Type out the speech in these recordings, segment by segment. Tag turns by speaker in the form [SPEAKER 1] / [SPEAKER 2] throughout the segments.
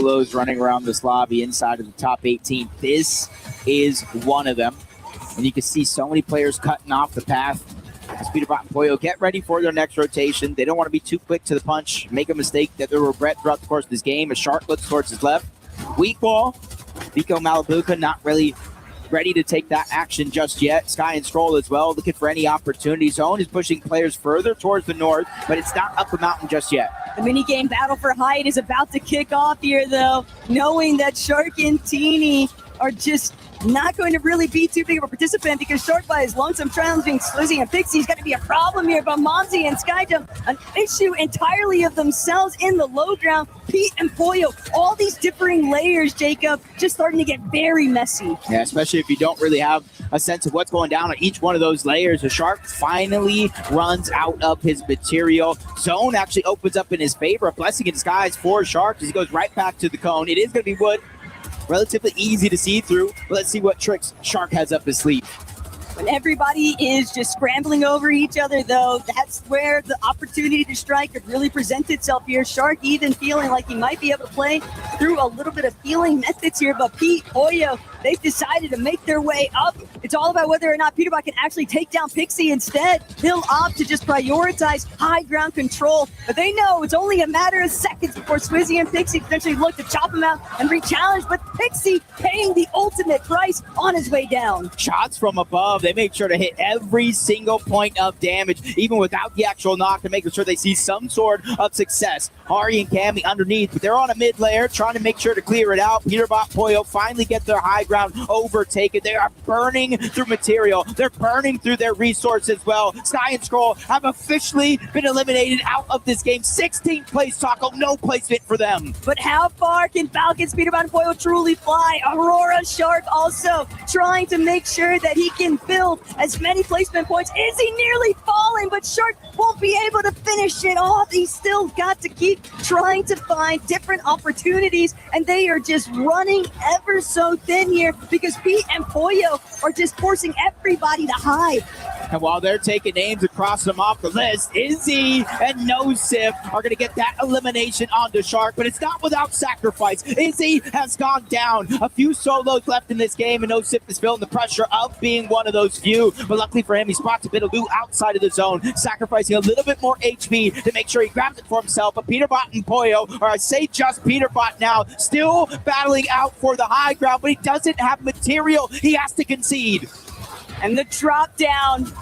[SPEAKER 1] solos running around this lobby inside of the top 18. This is one of them. And you can see so many players cutting off the path. Peterbot and Pollo get ready for their next rotation. They don't want to be too quick to the punch, make a mistake that they'll regret throughout the course of this game. As Shark looks towards his left. Weak ball. Vico Malabuka not really ready to take that action just yet. Sky and Stroll as well, looking for any opportunity. Zone is pushing players further towards the north, but it's not up the mountain just yet.
[SPEAKER 2] The minigame battle for height is about to kick off here, though, knowing that Shark and Teeny are just not going to really be too big of a participant because Shark by his lonesome challenging Slizzy and Pixie is going to be a problem here, but Momsy and Skyjump, an issue entirely of themselves in the low ground. Pete and Pollo, all these differing layers, Jacob, just starting to get very messy.
[SPEAKER 1] Yeah, especially if you don't really have a sense of what's going down on each one of those layers. The Shark finally runs out of his material. Zone actually opens up in his favor, a blessing in disguise for Shark as he goes right back to the cone. It is going to be wood. Relatively easy to see through, but let's see what tricks Shark has up his sleeve.
[SPEAKER 2] When everybody is just scrambling over each other, though, that's where the opportunity to strike could really present itself here. Shark even feeling like he might be able to play through a little bit of healing methods here, but Pete, Pollo, they've decided to make their way up. It's all about whether or not Peterbot can actually take down Pixie instead. He'll opt to just prioritize high ground control, but they know it's only a matter of seconds before Swizzy and Pixie potentially look to chop him out and re-challenge, but Pixie paying the ultimate price on his way down.
[SPEAKER 1] Shots from above. They make sure to hit every single point of damage, even without the actual knock, to make sure they see some sort of success. Hari and Cammy underneath, but they're on a mid layer trying to make sure to clear it out. Peterbot, Pollo finally get their high ground overtaken. They are burning through material. They're burning through their resources as well. Sky and Scroll have officially been eliminated out of this game. 16th place, Taco, no placement for them.
[SPEAKER 2] But how far can Falcons, Peterbot, and Pollo truly fly? Aurora Shark also trying to make sure that he can build as many placement points. Is he nearly falling? But Shark won't be able to finish it off. He's still got to keep trying to find different opportunities, and they are just running ever so thin here because Pete and Pollo are just forcing everybody to hide.
[SPEAKER 1] And while they're taking names and crossing them off the list, Izzy and No Sip are going to get that elimination onto Shark, but it's not without sacrifice. Izzy has gone down. A few solos left in this game, and No Sip is feeling the pressure of being one of those few. But luckily for him, he spots a bit of loot outside of the zone, sacrificing a little bit more HP to make sure he grabs it for himself. But Peterbot and Pollo, or I say just Peterbot now, still battling out for the high ground, but he doesn't have material. He has to concede.
[SPEAKER 2] And the drop down,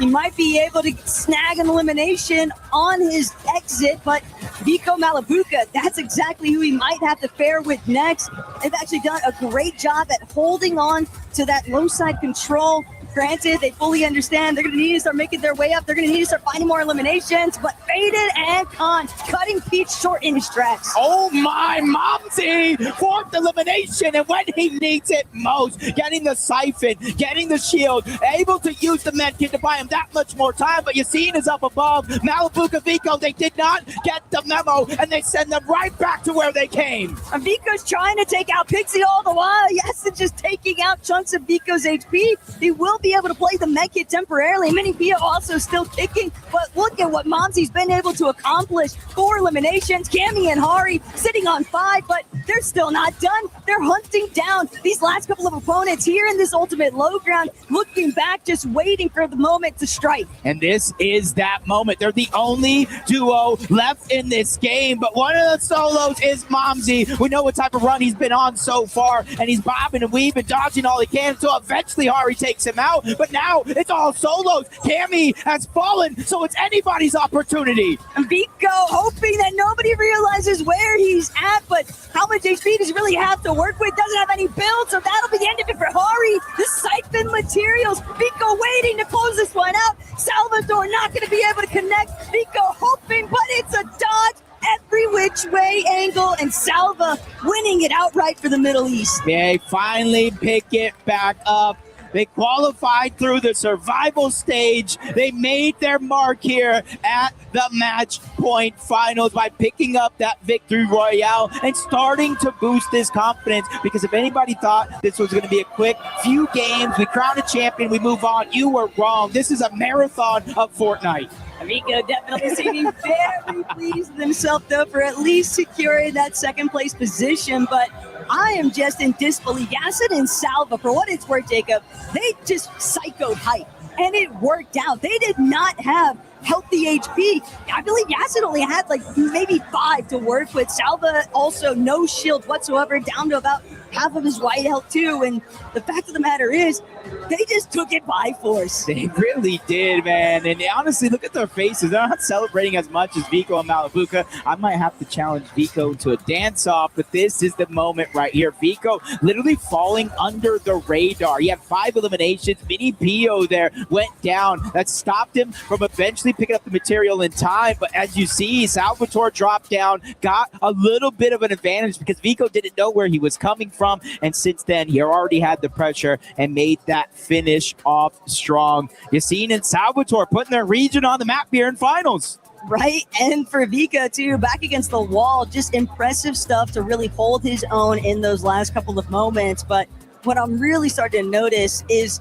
[SPEAKER 2] he might be able to snag an elimination on his exit, but Vico Malabuka, that's exactly who he might have to fare with next. They've actually done a great job at holding on to that low side control. Granted, they fully understand they're going to need to start making their way up. They're going to need to start finding more eliminations, but Faded and Khan cutting Pete short in his tracks.
[SPEAKER 1] Oh my, Momsy! Fourth elimination, and when he needs it most, getting the siphon, getting the shield, able to use the medkit to buy him that much more time, but Yassine is up above. Malabuka, Vico, they did not get the memo, and they send them right back to where they came.
[SPEAKER 2] And Vico's trying to take out Pixie all the while. Yes, and just taking out chunks of Vico's HP. He will be able to play the medkit temporarily. Mini Pia also still kicking, but look at what Momsy's been able to accomplish. 4 eliminations, Cammy and Hari sitting on 5, but they're still not done. They're hunting down these last couple of opponents here in this ultimate low ground, looking back, just waiting for the moment to strike.
[SPEAKER 1] And this is that moment. They're the only duo left in this game, but one of the solos is Momsy. We know what type of run he's been on so far, and he's bobbing and weaving, dodging all he can until eventually Hari takes him out. But now it's all solos. Cammy has fallen, so it's anybody's opportunity.
[SPEAKER 2] And Vico hoping that nobody realizes where he's at, but how much HP does he really have to work with? Doesn't have any build, so that'll be the end of it for Hari. The siphon materials. Vico waiting to close this one out. Salvador not going to be able to connect. Vico hoping, but it's a dodge every which way angle, and Salva winning it outright for the Middle East.
[SPEAKER 1] They finally pick it back up. They qualified through the survival stage. They made their mark here at the match point finals by picking up that victory royale and starting to boost this confidence, because if anybody thought this was going to be a quick few games, we crown a champion, we move on, you were wrong. This is a marathon of Fortnite.
[SPEAKER 2] Rico definitely seeming very pleased with himself, though, for at least securing that second place position. But I am just in disbelief. Yassin and Salva, for what it's worth, Jacob, they just psychoed hype, and it worked out. They did not have healthy HP. I believe Yassin only had like maybe 5 to work with. Salva also no shield whatsoever, down to about half of his white health too. And the fact of the matter is, they just took it by force.
[SPEAKER 1] They really did, man. And honestly, look at their faces. They're not celebrating as much as Vico and Malabuka. I might have to challenge Vico to a dance-off, but this is the moment right here. Vico literally falling under the radar. He had 5 eliminations. Mini Pio there went down. That stopped him from eventually picking up the material in time. But as you see, Salvatore dropped down, got a little bit of an advantage because Vico didn't know where he was coming from. And since then, he already had the pressure and made that finish off strong. Yassine and Salvatore putting their region on the map here in finals.
[SPEAKER 2] Right, and for Vika too, back against the wall, just impressive stuff to really hold his own in those last couple of moments. But what I'm really starting to notice is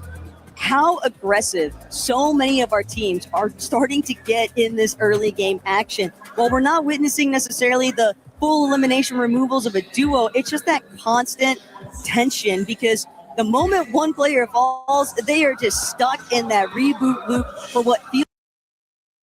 [SPEAKER 2] how aggressive so many of our teams are starting to get in this early game action. While we're not witnessing necessarily the full elimination removals of a duo, it's just that constant tension, because the moment one player falls, they are just stuck in that reboot loop for what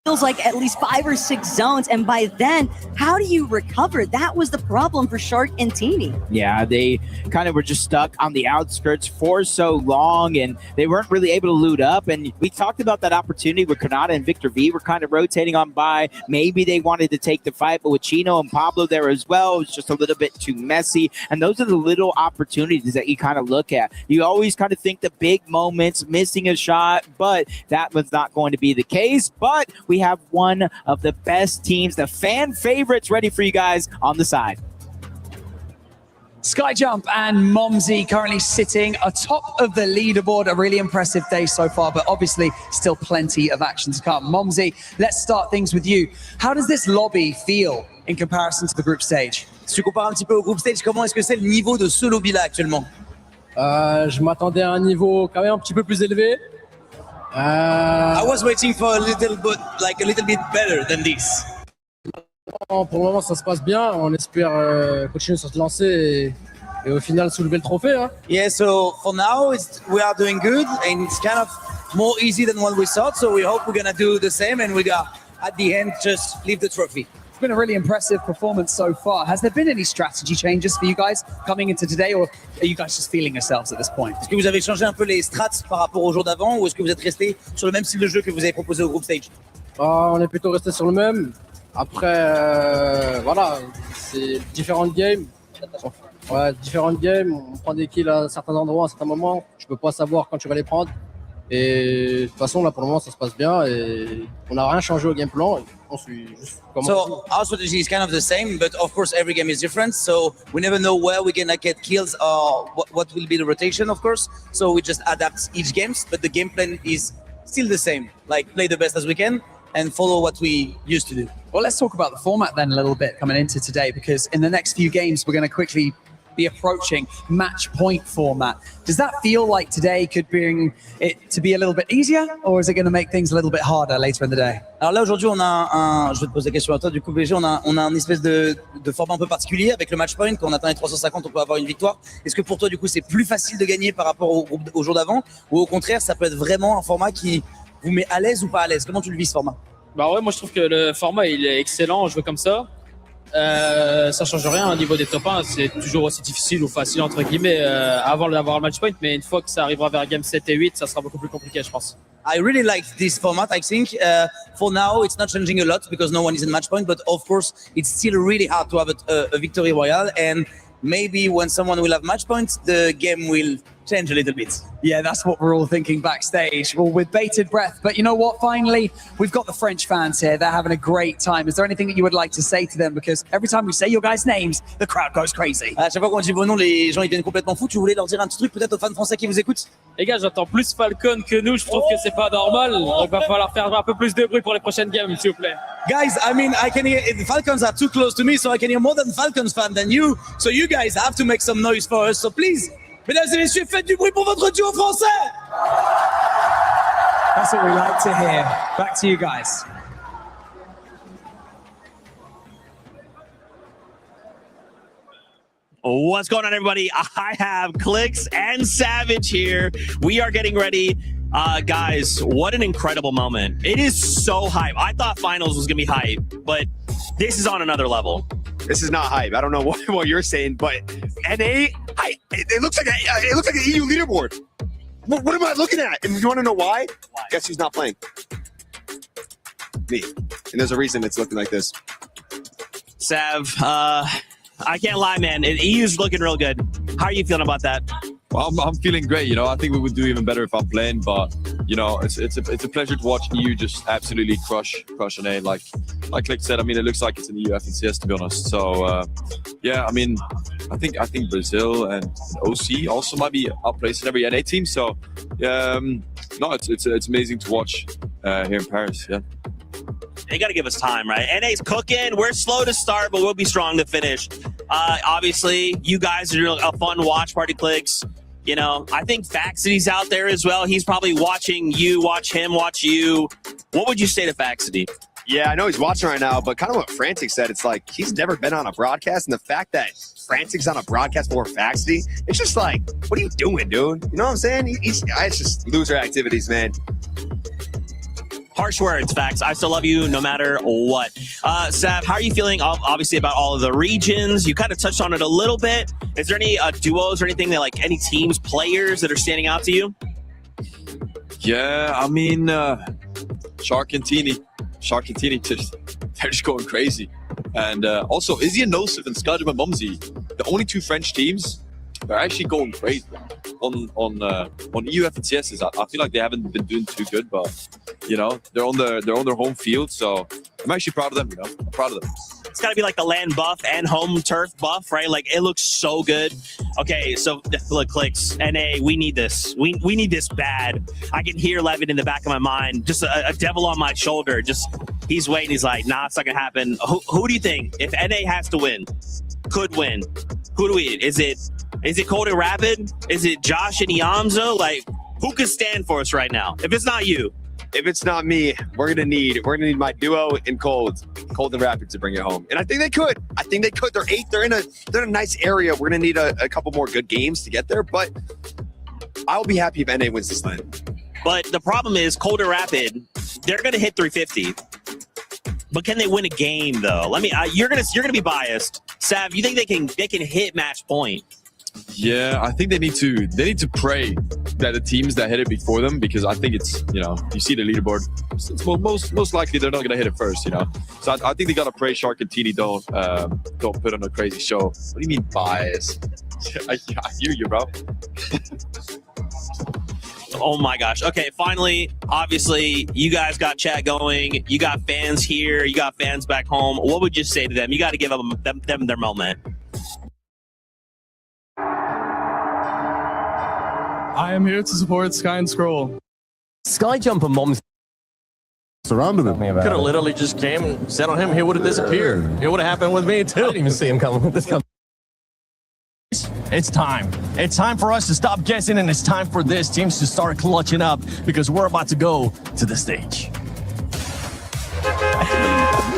[SPEAKER 2] feels like at least 5 or 6 zones. And by then, how do you recover? That was the problem for Shark and Teeny.
[SPEAKER 1] Yeah, they kind of were just stuck on the outskirts for so long, and they weren't really able to loot up. And we talked about that opportunity where Kanata and Victor V were kind of rotating on by. Maybe they wanted to take the fight, but with Chino and Pablo there as well, it was just a little bit too messy. And those are the little opportunities that you kind of look at. You always kind of think the big moments, missing a shot, but that was not going to be the case. But we have one of the best teams, the fan favorites, ready for you guys on the side.
[SPEAKER 3] Skyjump and Momsy currently sitting atop of the leaderboard. A really impressive day so far, but obviously still plenty of action to come. Momsy, let's start things with you. How does this lobby feel in comparison to the group stage?
[SPEAKER 4] Si tu compares un petit peu au group stage, comment est-ce que c'est le niveau de ce lobby-là actuellement?
[SPEAKER 5] Je m'attendais à un niveau quand même un petit peu plus élevé.
[SPEAKER 4] I was waiting for a little bit better than this.
[SPEAKER 5] Pour le moment, ça se passe bien. On espère continuer sur cette lancée et au final soulever le trophée. Hein.
[SPEAKER 4] Yeah, so for now we are doing good, and it's kind of more easy than what we thought. So we hope we're gonna do the same, and we got at the end just leave the trophy.
[SPEAKER 3] It's been a really impressive performance so far. Has there been any strategy changes for you guys coming into today, or are you guys just feeling yourselves at this point?
[SPEAKER 4] Est-ce que vous avez changé un peu les strats par rapport au jour d'avant, ou est-ce que vous êtes resté sur le même style de jeu que vous avez proposé au group stage?
[SPEAKER 5] On est plutôt resté sur le même. Après, voilà, c'est différentes games. Ouais, différentes games. On prend des kills à certains endroits, à certains moments. Je peux pas savoir quand tu vas les prendre. Et de toute façon, là, pour le moment, ça se passe bien. Et on n'a rien changé au game plan. On suit juste comment.
[SPEAKER 4] So our strategy is kind of the same, but of course every game is different. So we never know where we're gonna get kills or what will be the rotation, of course. So we just adapt each games, but the game plan is still the same. Like, play the best as we can and follow what we used to do.
[SPEAKER 3] Well, let's talk about the format then a little bit coming into today, because in the next few games, we're going to quickly be approaching match point format. Does that feel like today could bring it to be a little bit easier, or is it going to make things a little bit harder later in the day?
[SPEAKER 4] Alors là, aujourd'hui, on a je vais te poser la question à toi, du coup, BG, on a un espèce de format un peu particulier avec le match point. Quand on atteint les 350, on peut avoir une victoire. Est-ce que pour toi, du coup, c'est plus facile de gagner par rapport au jour d'avant, ou au contraire, ça peut être vraiment un format qui vous met à l'aise ou pas à l'aise? Comment tu le vis, ce format?
[SPEAKER 6] Bah ouais, moi je trouve que le format il est excellent, je veux comme ça. Ça change rien au niveau des top 1, c'est toujours aussi difficile ou facile entre guillemets avant d'avoir le match point, mais une fois que ça arrivera vers game 7 et 8, ça sera beaucoup plus compliqué, je pense.
[SPEAKER 4] I really like this format. I think for now it's not changing a lot because no one is in match point, but of course it's still really hard to have a victory royale, and maybe when someone will have match points, the game will change a little bit.
[SPEAKER 3] Yeah, that's what we're all thinking backstage. Well, with bated breath. But you know what? Finally, we've got the French fans here. They're having a great time. Is there anything that you would like to say to them? Because every time we say your guys' names, the crowd goes crazy.
[SPEAKER 4] À chaque fois qu'on dit vos noms, les gens ils deviennent complètement fous. Tu voulais leur dire un petit truc peut-être aux fans français qui vous écoutent?
[SPEAKER 6] Les gars, j'entends plus Falcon que nous, je trouve que c'est pas normal. Donc va falloir faire un peu plus de bruit pour les prochaines games, s'il vous plaît.
[SPEAKER 4] Guys, I mean, I can hear the Falcons are too close to me, so I can hear more than Falcons fan than you. So you guys have to make some noise for us. So please, mesdames et messieurs, faites du bruit pour votre duo français.
[SPEAKER 3] That's what we like to hear. Back to you guys.
[SPEAKER 7] What's going on, everybody? I have Clicks and Savage here. We are getting ready. Guys, what an incredible moment. It is so hype. I thought finals was going to be hype, but this is on another level.
[SPEAKER 8] This is not hype. I don't know what you're saying, but NA, it looks like an EU leaderboard. What am I looking at? And you want to know why? Guess who's not playing? Me. And there's a reason it's looking like this.
[SPEAKER 7] Sav, I can't lie, man. EU's looking real good. How are you feeling about that?
[SPEAKER 9] Well, I'm feeling great. You know, I think we would do even better if I'm playing, but you know, it's a pleasure to watch EU just absolutely crush NA. Like Click said, I mean, it looks like it's an EU FNCS, to be honest. So yeah, I mean, I think Brazil and OC also might be outplaced in every NA team. So no, it's amazing to watch here in Paris. Yeah.
[SPEAKER 7] You got to give us time, right? NA's cooking. We're slow to start, but we'll be strong to finish. Obviously, you guys are doing a fun watch party, Clicks. You know, I think Faxity's out there as well. He's probably watching you, watch him, watch you. What would you say to Faxity?
[SPEAKER 8] Yeah, I know he's watching right now, but kind of what Frantic said, it's like he's never been on a broadcast, and the fact that Frantic's on a broadcast for Faxity, it's just like, what are you doing, dude? You know what I'm saying? It's just loser activities, man.
[SPEAKER 7] Harsh words, Fax. I still love you no matter what. Sav, how are you feeling, obviously, about all of the regions? You kind of touched on it a little bit. Is there any duos or anything that, like, any teams, players that are standing out to you?
[SPEAKER 9] Yeah, I mean, Shark and Teeny, they're just going crazy. And also, Izzy and Nosif and Skadjum and Mumsy, the only two French teams, they're actually going crazy on EU FNCSs. I feel like they haven't been doing too good, but you know, they're on their home field, so I'm actually proud of them. You know, I'm proud of them.
[SPEAKER 7] It's got to be like the land buff and home turf buff, right? Like, it looks so good. Okay, so look, Clicks, NA, we need this. We need this bad. I can hear Levin in the back of my mind, just a devil on my shoulder. Just he's waiting. He's like, nah, it's not gonna happen. Who do you think, if NA has to win, could win? Who do we? Is it Cold Rapid? Is it Josh and Iamzo? Like, who could stand for us right now? If it's not you.
[SPEAKER 8] If it's not me, we're gonna need my duo in Cold and Rapid to bring it home. And I think they could. They're 8th. They're in a nice area. We're gonna need a couple more good games to get there, but I'll be happy if NA wins this lane.
[SPEAKER 7] But the problem is, Cold Rapid, they're gonna hit 350. But can they win a game though? You're gonna be biased. Sav, you think they can hit match point?
[SPEAKER 9] Yeah, I think they need to pray that the teams that hit it before them, because I think it's, you know, you see the leaderboard, it's most likely they're not going to hit it first, you know. So I think they got to pray Shark and Teeny don't put on a crazy show. What do you mean bias? I hear you, bro.
[SPEAKER 7] Oh my gosh. Okay, finally, obviously, you guys got chat going. You got fans here. You got fans back home. What would you say to them? You got to give them their moment.
[SPEAKER 10] I am here to support Sky and Scroll.
[SPEAKER 11] Skyjump and Mom's surrounded him. Could have literally just came and set on him. He would have disappeared. It would have happened with me too. I didn't even see him coming with this. It's time. It's time for us to stop guessing, and it's time for this teams to start clutching up, because we're about to go to the stage.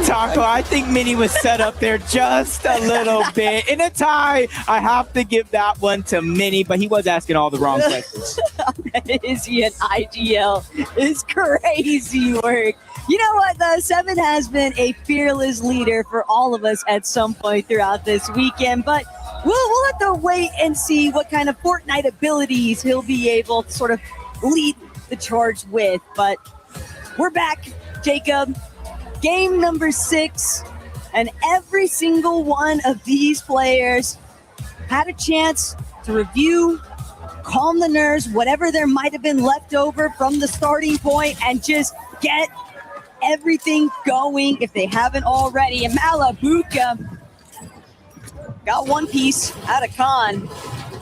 [SPEAKER 1] Taco, I think Mini was set up there just a little bit. In a tie, I have to give that one to Mini, but he was asking all the wrong questions.
[SPEAKER 2] Izzy and IGL is crazy work. You know what, though? Seven has been a fearless leader for all of us at some point throughout this weekend, but we'll have to wait and see what kind of Fortnite abilities he'll be able to sort of lead the charge with. But we're back, Jacob. Game number 6, and every single one of these players had a chance to review, calm the nerves, whatever there might have been left over from the starting point, and just get everything going if they haven't already. And Malabuka got one piece out of Khan.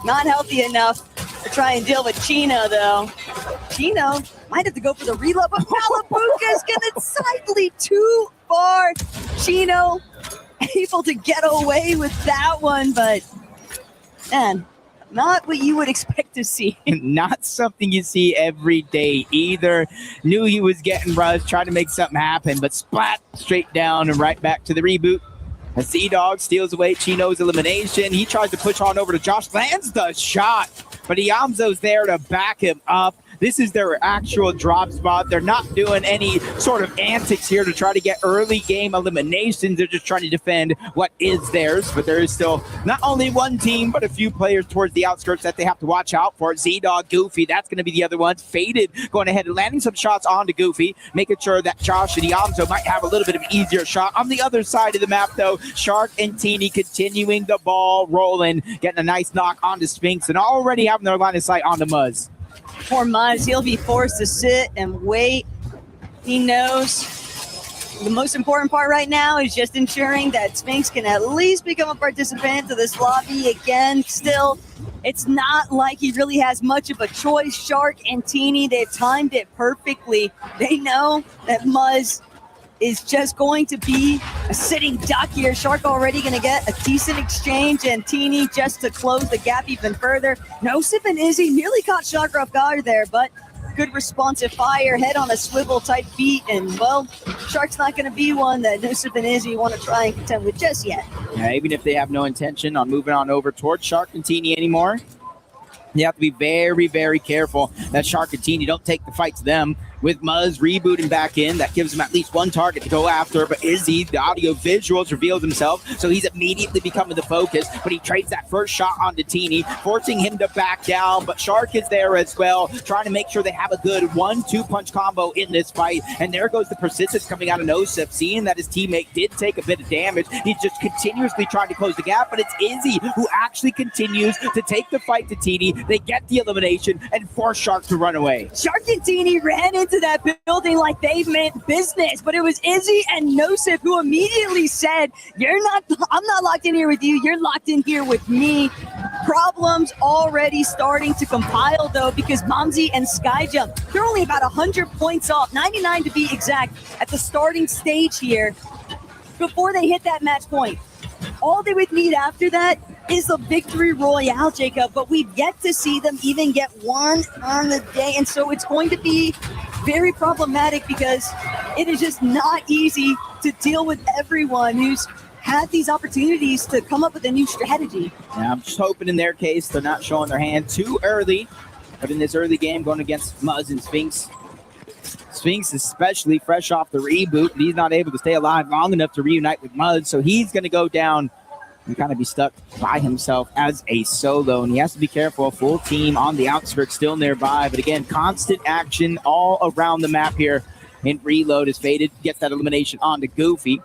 [SPEAKER 2] Not healthy enough to try and deal with Chino, though. Chino might have to go for the reload, but Malabuka is going to slightly too far. Chino able to get away with that one, but man, not what you would expect to see.
[SPEAKER 1] Not something you see every day either. Knew he was getting rushed, tried to make something happen, but splat straight down and right back to the reboot. As Z-Dog steals away Chino's elimination. He tries to push on over to Josh, lands the shot, but Iamzo's there to back him up. This is their actual drop spot. They're not doing any sort of antics here to try to get early game eliminations. They're just trying to defend what is theirs, but there is still not only one team, but a few players towards the outskirts that they have to watch out for. Z-Dog, Goofy, that's going to be the other one. Faded going ahead and landing some shots onto Goofy, making sure that Josh and Iamzo might have a little bit of an easier shot. On the other side of the map, though, Shark and Teeny continuing the ball rolling, getting a nice knock onto Sphinx, and already having their line of sight onto Muzz.
[SPEAKER 2] Poor Muzz, he'll be forced to sit and wait. He knows the most important part right now is just ensuring that Sphinx can at least become a participant to this lobby again. Still, it's not like he really has much of a choice. Shark and Teeny, they've timed it perfectly. They know that Muzz is just going to be a sitting duck here. Shark already going to get a decent exchange, and Teeny just to close the gap even further. Nosip and Izzy nearly caught Shark off guard there, but good responsive fire, head on a swivel type beat, and well, Shark's not going to be one that Nosip and Izzy want to try and contend with just yet.
[SPEAKER 1] Yeah, even if they have no intention on moving on over towards Shark and Teeny anymore, you have to be very, very careful that Shark and Teeny don't take the fight to them. With Muzz rebooting back in, that gives him at least one target to go after, but Izzy, the audio visuals, reveals himself, so he's immediately becoming the focus, but he trades that first shot onto Teeny, forcing him to back down, but Shark is there as well, trying to make sure they have a good 1-2 punch combo in this fight, and there goes the persistence coming out of Nosip, seeing that his teammate did take a bit of damage. He's just continuously trying to close the gap, but it's Izzy who actually continues to take the fight to Teeny. They get the elimination and force Shark to run away.
[SPEAKER 2] Shark and Teeny ran into that building like they meant business, but it was Izzy and Nosip who immediately said, I'm not locked in here with you, you're locked in here with me. Problems already starting to compile though, because Momsy and Skyjump, they're only about 100 points off, 99 to be exact, at the starting stage here before they hit that match point. All they would need after that is a victory royale, Jacob, but we've yet to see them even get one on the day, and so it's going to be very problematic because it is just not easy to deal with everyone who's had these opportunities to come up with a new strategy.
[SPEAKER 1] Yeah, I'm just hoping in their case they're not showing their hand too early, but in this early game going against Muzz and Sphinx, Sphinx especially fresh off the reboot, and he's not able to stay alive long enough to reunite with Muzz, so he's going to go down and kind of be stuck by himself as a solo, and he has to be careful. Full team on the outskirts still nearby, but again, constant action all around the map here. And Reload is faded, gets that elimination onto Goofy,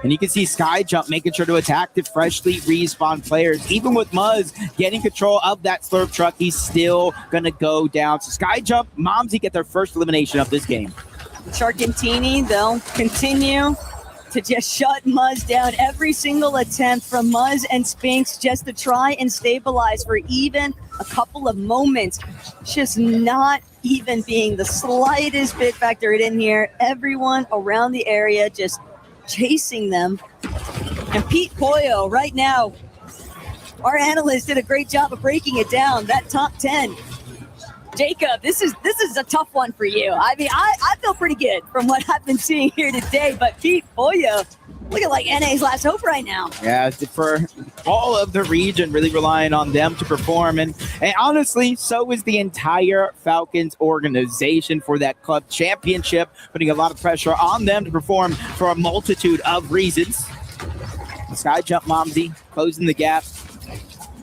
[SPEAKER 1] and you can see Skyjump making sure to attack the freshly respawned players. Even with Muzz getting control of that slurp truck, he's still gonna go down. So Skyjump, Momsy get their first elimination of this game.
[SPEAKER 2] Shark and Teeny, they'll continue to just shut Muzz down. Every single attempt from Muzz and Sphinx just to try and stabilize for even a couple of moments. Just not even being the slightest bit factored in here. Everyone around the area just chasing them. And Pete Pollo right now, our analyst did a great job of breaking it down. That top 10. Jacob, this is a tough one for you. I mean, I feel pretty good from what I've been seeing here today, but Pete Pollo, look at like NA's last hope right now.
[SPEAKER 1] Yeah, for all of the region, really relying on them to perform. And honestly, so is the entire Falcons organization for that club championship, putting a lot of pressure on them to perform for a multitude of reasons. Skyjump Momsy closing the gap.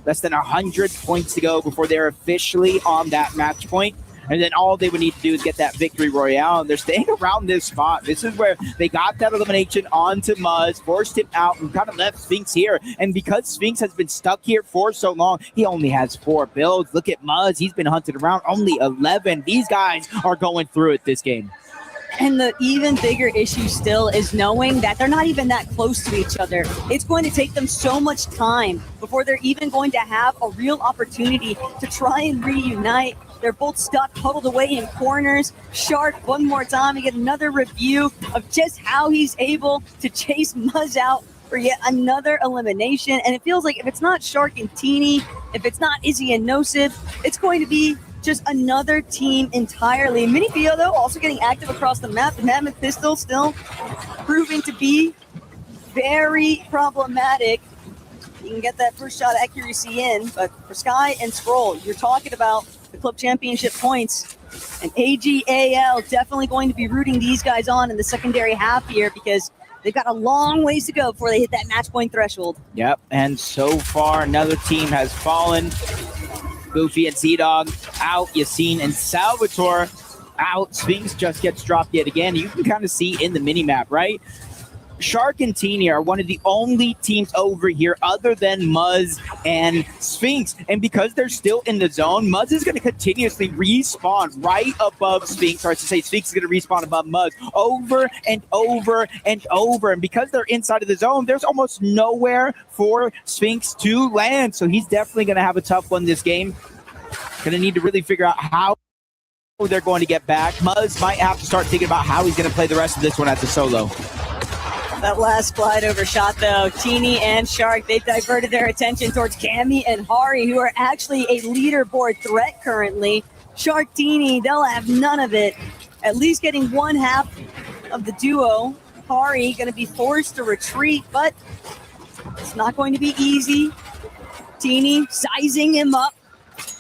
[SPEAKER 1] Less than 100 points to go before they're officially on that match point. And then all they would need to do is get that victory royale. And they're staying around this spot. This is where they got that elimination onto Muzz, forced him out, and kind of left Sphinx here. And because Sphinx has been stuck here for so long, he only has 4 builds. Look at Muzz. He's been hunted around, only 11. These guys are going through it this game.
[SPEAKER 2] And the even bigger issue still is knowing that they're not even that close to each other. It's going to take them so much time before they're even going to have a real opportunity to try and reunite. They're both stuck, huddled away in corners. Shark, one more time, we get another review of just how he's able to chase Muzz out for yet another elimination. And it feels like if it's not Shark and Teeny, if it's not Izzy and Nosip, it's going to be just another team entirely. Minifio, though, also getting active across the map. The Mammoth Pistol still proving to be very problematic. You can get that first shot accuracy in, but for Sky and Scroll, you're talking about the club championship points. And AGAL definitely going to be rooting these guys on in the secondary half here because they've got a long ways to go before they hit that match point threshold.
[SPEAKER 1] Yep, and so far another team has fallen. Goofy and Z-Dog out, Yassine and Salvatore out. Sphinx just gets dropped yet again. You can kind of see in the mini-map, right? Shark and Teeny are one of the only teams over here other than Muzz and Sphinx. And because they're still in the zone, Muzz is going to continuously respawn right above Sphinx, or I should say Sphinx is going to respawn above Muzz over and over and over. And because they're inside of the zone, there's almost nowhere for Sphinx to land. So he's definitely going to have a tough one this game. Going to need to really figure out how they're going to get back. Muzz might have to start thinking about how he's going to play the rest of this one as a solo.
[SPEAKER 2] That last glide over shot, though, Teeny and Shark, they've diverted their attention towards Cammy and Hari, who are actually a leaderboard threat currently. Shark, Teeny, they'll have none of it. At least getting one half of the duo. Hari going to be forced to retreat, but it's not going to be easy. Teeny sizing him up,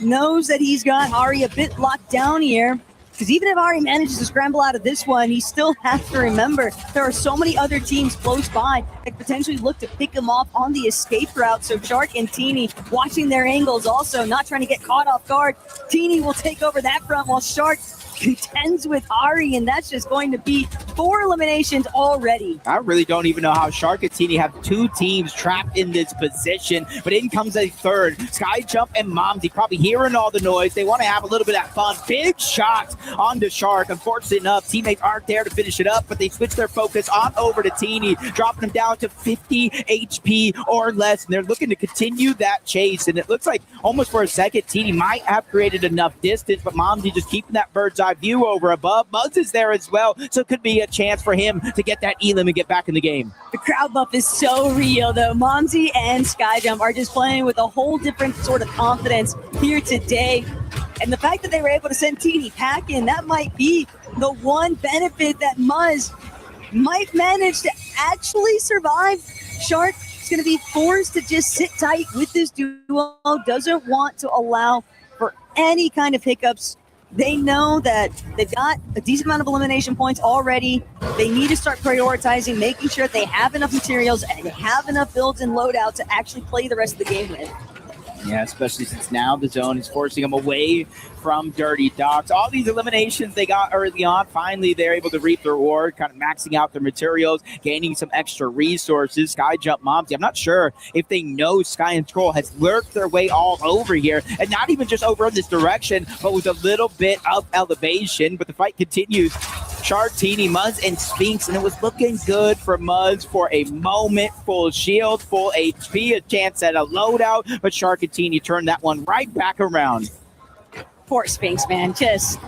[SPEAKER 2] knows that he's got Hari a bit locked down here. Because even if Ari manages to scramble out of this one, he still has to remember there are so many other teams close by that could potentially look to pick him off on the escape route. So Shark and Teeny watching their angles also, not trying to get caught off guard. Teeny will take over that front while Shark contends with Ari, and that's just going to be 4 eliminations already.
[SPEAKER 1] I really don't even know how Shark and Teeny have 2 teams trapped in this position, but in comes a third. Sky Jump and Momsy probably hearing all the noise. They want to have a little bit of fun. Big shot onto Shark. Unfortunately enough, teammates aren't there to finish it up, but they switch their focus on over to Teeny, dropping him down to 50 HP or less, and they're looking to continue that chase. And it looks like almost for a second, Teeny might have created enough distance, but Momsy just keeping that bird's eye view over above. Muzz is there as well, so it could be a chance for him to get that elim and get back in the game.
[SPEAKER 2] The crowd buff is so real, though. Momsy and Skyjump are just playing with a whole different sort of confidence here today. And the fact that they were able to send Teeny packing, that might be the one benefit that Muzz might manage to actually survive. Shark is going to be forced to just sit tight with this duo, doesn't want to allow for any kind of hiccups. They know that they've got a decent amount of elimination points already. They need to start prioritizing, making sure they have enough materials and they have enough builds and loadout to actually play the rest of the game with.
[SPEAKER 1] Yeah, especially since now the zone is forcing them away from Dirty Docks. All these eliminations they got early on, finally they're able to reap the reward, kind of maxing out their materials, gaining some extra resources. Sky Jump Momsy, I'm not sure if they know Sky and Scroll has lurked their way all over here, and not even just over in this direction, but with a little bit of elevation. But the fight continues. Shark, Teeny, Muzz, and Sphinx, and it was looking good for Muzz for a moment. Full shield, full HP, a chance at a loadout, but Shark and Teeny turned that one right back around.
[SPEAKER 2] Poor Sphinx, man. Just,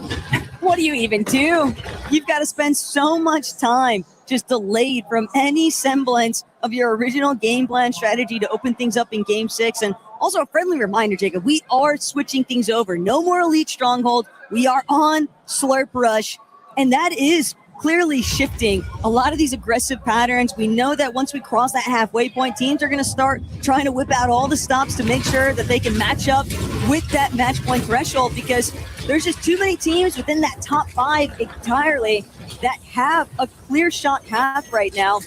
[SPEAKER 2] what do you even do? You've got to spend so much time just delayed from any semblance of your original game plan strategy to open things up in Game 6. And also a friendly reminder, Jacob, we are switching things over. No more Elite Stronghold. We are on Slurp Rush. And that is clearly shifting a lot of these aggressive patterns. We know that once we cross that halfway point, teams are going to start trying to whip out all the stops to make sure that they can match up with that match point threshold, because there's just too many teams within that top 5 entirely that have a clear shot path right now.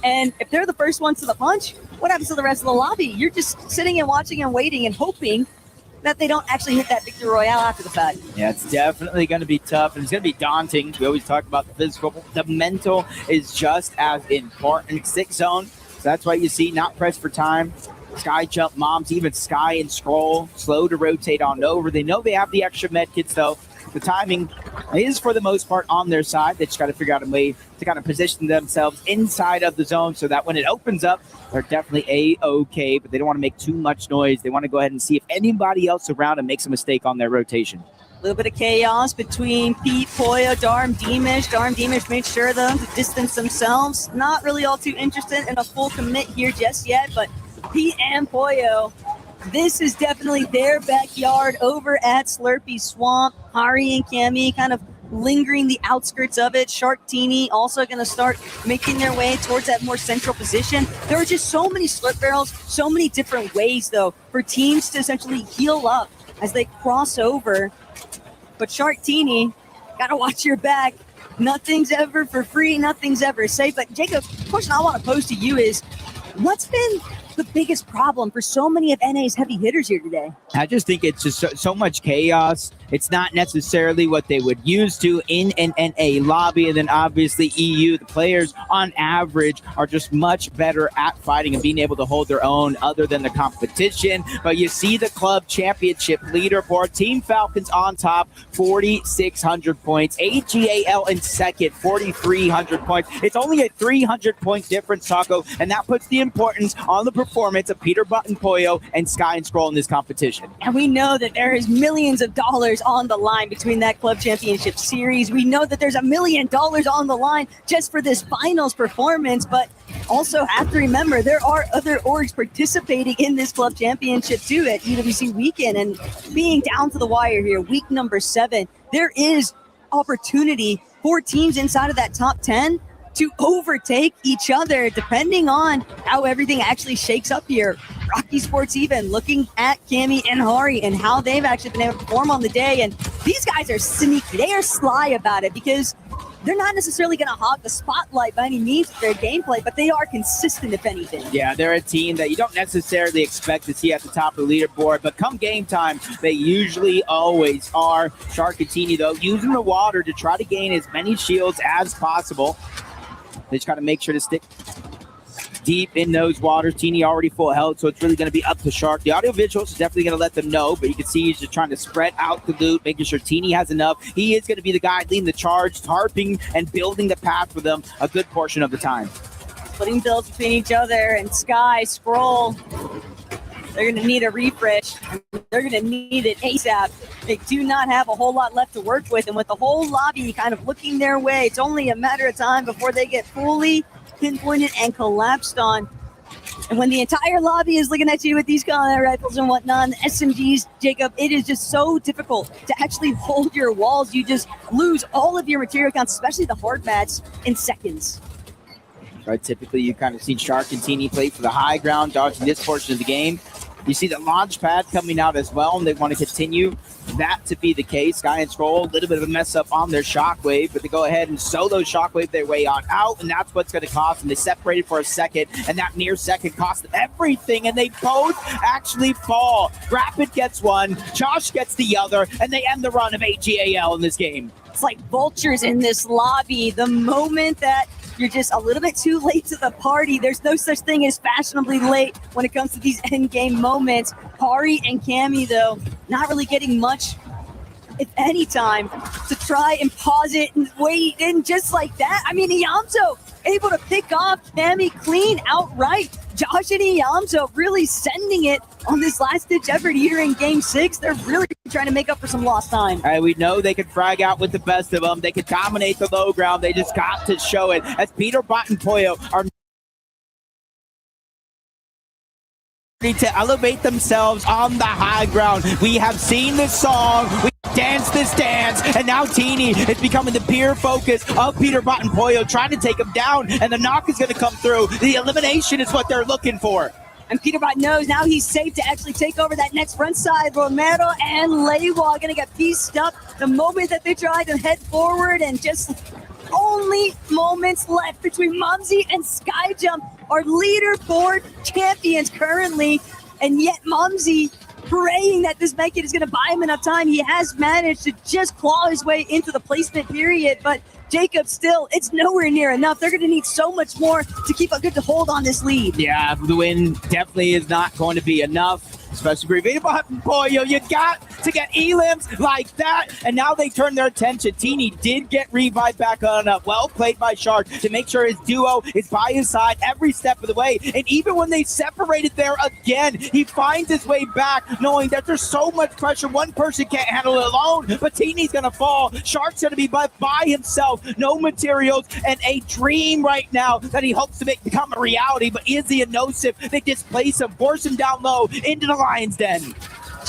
[SPEAKER 2] And if they're the first ones to the punch, what happens to the rest of the lobby? You're just sitting and watching and waiting and hoping that they don't actually hit that victory royale after the fact.
[SPEAKER 1] Yeah, it's definitely going to be tough, and it's going to be daunting. We always talk about the physical. The mental is just as important. 6 zone, so that's why you see not pressed for time. Sky Jump Moms, even Sky and Scroll, slow to rotate on over. They know they have the extra med kits, though. The timing is, for the most part, on their side. They just got to figure out a way to kind of position themselves inside of the zone so that when it opens up, they're definitely A-okay, but they don't want to make too much noise. They want to go ahead and see if anybody else around them makes a mistake on their rotation.
[SPEAKER 2] A little bit of chaos between Pete, Poyo, Darm, Deemish. Darm, Deemish made sure, though, to distance themselves. Not really all too interested in a full commit here just yet, but Pete and Poyo, this is definitely their backyard over at Slurpy Swamp. Hari and Cammy kind of lingering the outskirts of it. Shark Teeny also going to start making their way towards that more central position. There are just so many slurp barrels, so many different ways, though, for teams to essentially heal up as they cross over. But Shark Teeny, got to watch your back. Nothing's ever for free, nothing's ever safe. But Jacob, the question I want to pose to you is, what's been the biggest problem for so many of NA's heavy hitters here today?
[SPEAKER 1] I just think it's just so much chaos. It's not necessarily what they would used to in an NA lobby. And then obviously EU, the players on average are just much better at fighting and being able to hold their own other than the competition. But you see the club championship leaderboard. Team Falcons on top, 4,600 points. AGAL in second, 4,300 points. It's only a 300-point difference, Taco, and that puts the importance on the performance of Peter Button Pollo and Sky and Scroll in this competition.
[SPEAKER 2] And we know that there is millions of dollars on the line between that club championship series. We know that there's $1 million on the line just for this finals performance, but also have to remember there are other orgs participating in this club championship too at EWC weekend, and being down to the wire here, week number 7, there is opportunity for teams inside of that top 10 to overtake each other depending on how everything actually shakes up here. Rocky Sports even looking at Cammy and Hari and how they've actually been able to perform on the day. And these guys are sneaky. They are sly about it because they're not necessarily going to hog the spotlight by any means with their gameplay, but they are consistent, if anything.
[SPEAKER 1] Yeah, they're a team that you don't necessarily expect to see at the top of the leaderboard, but come game time, they usually always are. Shark and Teeny, though, using the water to try to gain as many shields as possible. They just got to make sure to stick deep in those waters. Teeny already full health, so it's really going to be up to Shark. The audio visuals is definitely going to let them know, but you can see he's just trying to spread out the loot, making sure Teeny has enough. He is going to be the guy leading the charge, tarping and building the path for them a good portion of the time.
[SPEAKER 2] Putting builds between each other, and Sky, Scroll, they're going to need a refresh. They're going to need it ASAP. They do not have a whole lot left to work with, and with the whole lobby kind of looking their way, it's only a matter of time before they get fully pinpointed and collapsed on. And when the entire lobby is looking at you with these combat rifles and whatnot, SMGs, Jacob, it is just so difficult to actually hold your walls. You just lose all of your material counts, especially the hard mats, in seconds.
[SPEAKER 1] Right, typically you kind of see Shark and Teeny play for the high ground, dodging this portion of the game. You see the launch pad coming out as well, and they want to continue that to be the case. Sky and Scroll, a little bit of a mess up on their shockwave, but they go ahead and solo shockwave their way on out, and that's what's going to cost them. They separated for a second, and that near second cost them everything, and they both actually fall. Rapid gets one, Josh gets the other, and they end the run of AGAL in this game.
[SPEAKER 2] It's like vultures in this lobby. The moment that you're just a little bit too late to the party, there's no such thing as fashionably late when it comes to these end game moments. Hari and Cammy, though, not really getting much, if any, time to try and pause it and wait in just like that. I mean, Iyamzo able to pick off Cammy clean outright. Josh and Iyamzo really sending it on this last-ditch effort here in Game 6. They're really trying to make up for some lost time.
[SPEAKER 1] All right, we know they can frag out with the best of them. They can dominate the low ground. They just got to show it, as Peter Bot and Pollo are to elevate themselves on the high ground. We have seen this song, we danced this dance, and now Teeny is becoming the peer focus of Peter Bot and Pollo, trying to take him down, and the knock is going to come through. The elimination is what they're looking for.
[SPEAKER 2] And Peter Bot knows now he's safe to actually take over that next front side. Romero and Leiwa are going to get pieced up the moment that they try to head forward, and just only moments left between Mumsy and Skyjump, our leaderboard champions currently. And yet Mumsy praying that this mech is going to buy him enough time. He has managed to just claw his way into the placement period, but Jacob, still, it's nowhere near enough. They're going to need so much more to keep a good hold on this lead.
[SPEAKER 1] Yeah, the win definitely is not going to be enough, especially for Peter Bot and Pollo. You got to get elims like that, and now they turn their attention. Teeny did get revived back on up. Well played by Shark to make sure his duo is by his side every step of the way. And even when they separated there again, he finds his way back, knowing that there's so much pressure. One person can't handle it alone, but Teeny's going to fall. Shark's going to be by himself, no materials, and a dream right now that he hopes to make become a reality. But Izzy and Nosif, they displace him, force him down low into the Lion's Den.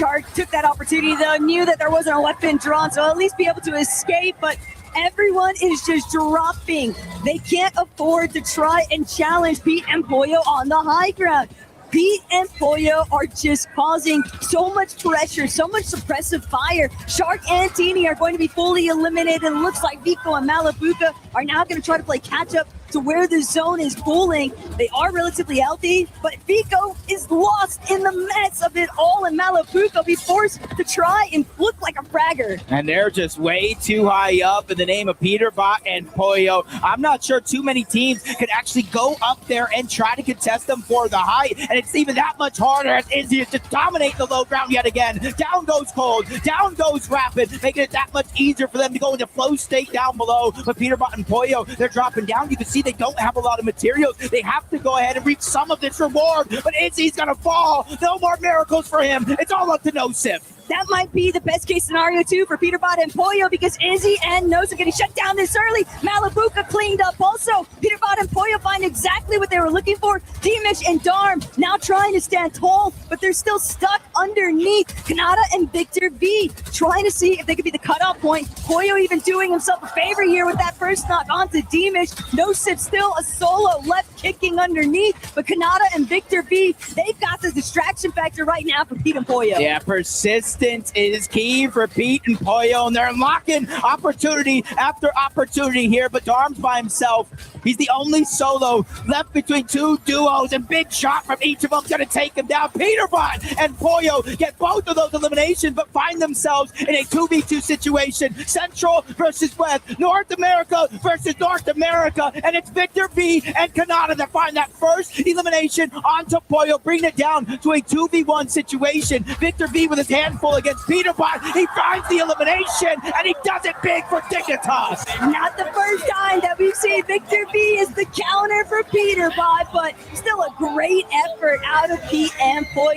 [SPEAKER 2] Shark took that opportunity though, knew that there wasn't a weapon drawn, so at least be able to escape, but everyone is just dropping. They can't afford to try and challenge Pete and Pollo on the high ground. Pete and Pollo are just causing so much pressure, so much suppressive fire. Shark and Teeny are going to be fully eliminated. It looks like Vico and Malabuka are now going to try to play catch up to where the zone is pooling. They are relatively healthy, but Vico is lost in the mess of it all, and Malabuka will be forced to try and look like a fragger.
[SPEAKER 1] And they're just way too high up in the name of Peterbot and Pollo. I'm not sure too many teams could actually go up there and try to contest them for the height, and it's even that much harder as Izzy is just dominating the low ground yet again. Down goes Cold, down goes Rapid, making it that much easier for them to go into flow state down below. But Peterbot and Pollo, they're dropping down. You can see they don't have a lot of materials. They have to go ahead and reach some of this reward, but Izzy's gonna fall. No more miracles for him. It's all up to Nosif.
[SPEAKER 2] That might be the best case scenario too for Peterbot and Pollo, because Izzy and Nose are getting shut down this early. Malabuka cleaned up also. Peterbot and Pollo find exactly what they were looking for. Dimish and Darm now trying to stand tall, but they're still stuck underneath. Kanata and Victor V trying to see if they could be the cutoff point. Pollo even doing himself a favor here with that first knock onto Dimish. Nosif still a solo left kicking underneath, but Kanata and Victor V, they've got the distraction factor right now for Pete and Pollo.
[SPEAKER 1] Yeah, persistence is key for Pete and Pollo, and they're unlocking opportunity after opportunity here, but Darm's by himself. He's the only solo left between two duos, and big shot from each of them going to take him down. Peterbot and Pollo get both of those eliminations, but find themselves in a 2v2 situation. Central versus West, North America versus North America, and it's Victor V and Kanata that find that first elimination onto Pollo, bringing it down to a 2v1 situation. Victor V with his handful against Peterbot. He finds the elimination, and he does it big for Dignitas.
[SPEAKER 2] Not the first time that we've seen Victor V is the counter for Peterbot, but still a great effort out of Pete and Pollo.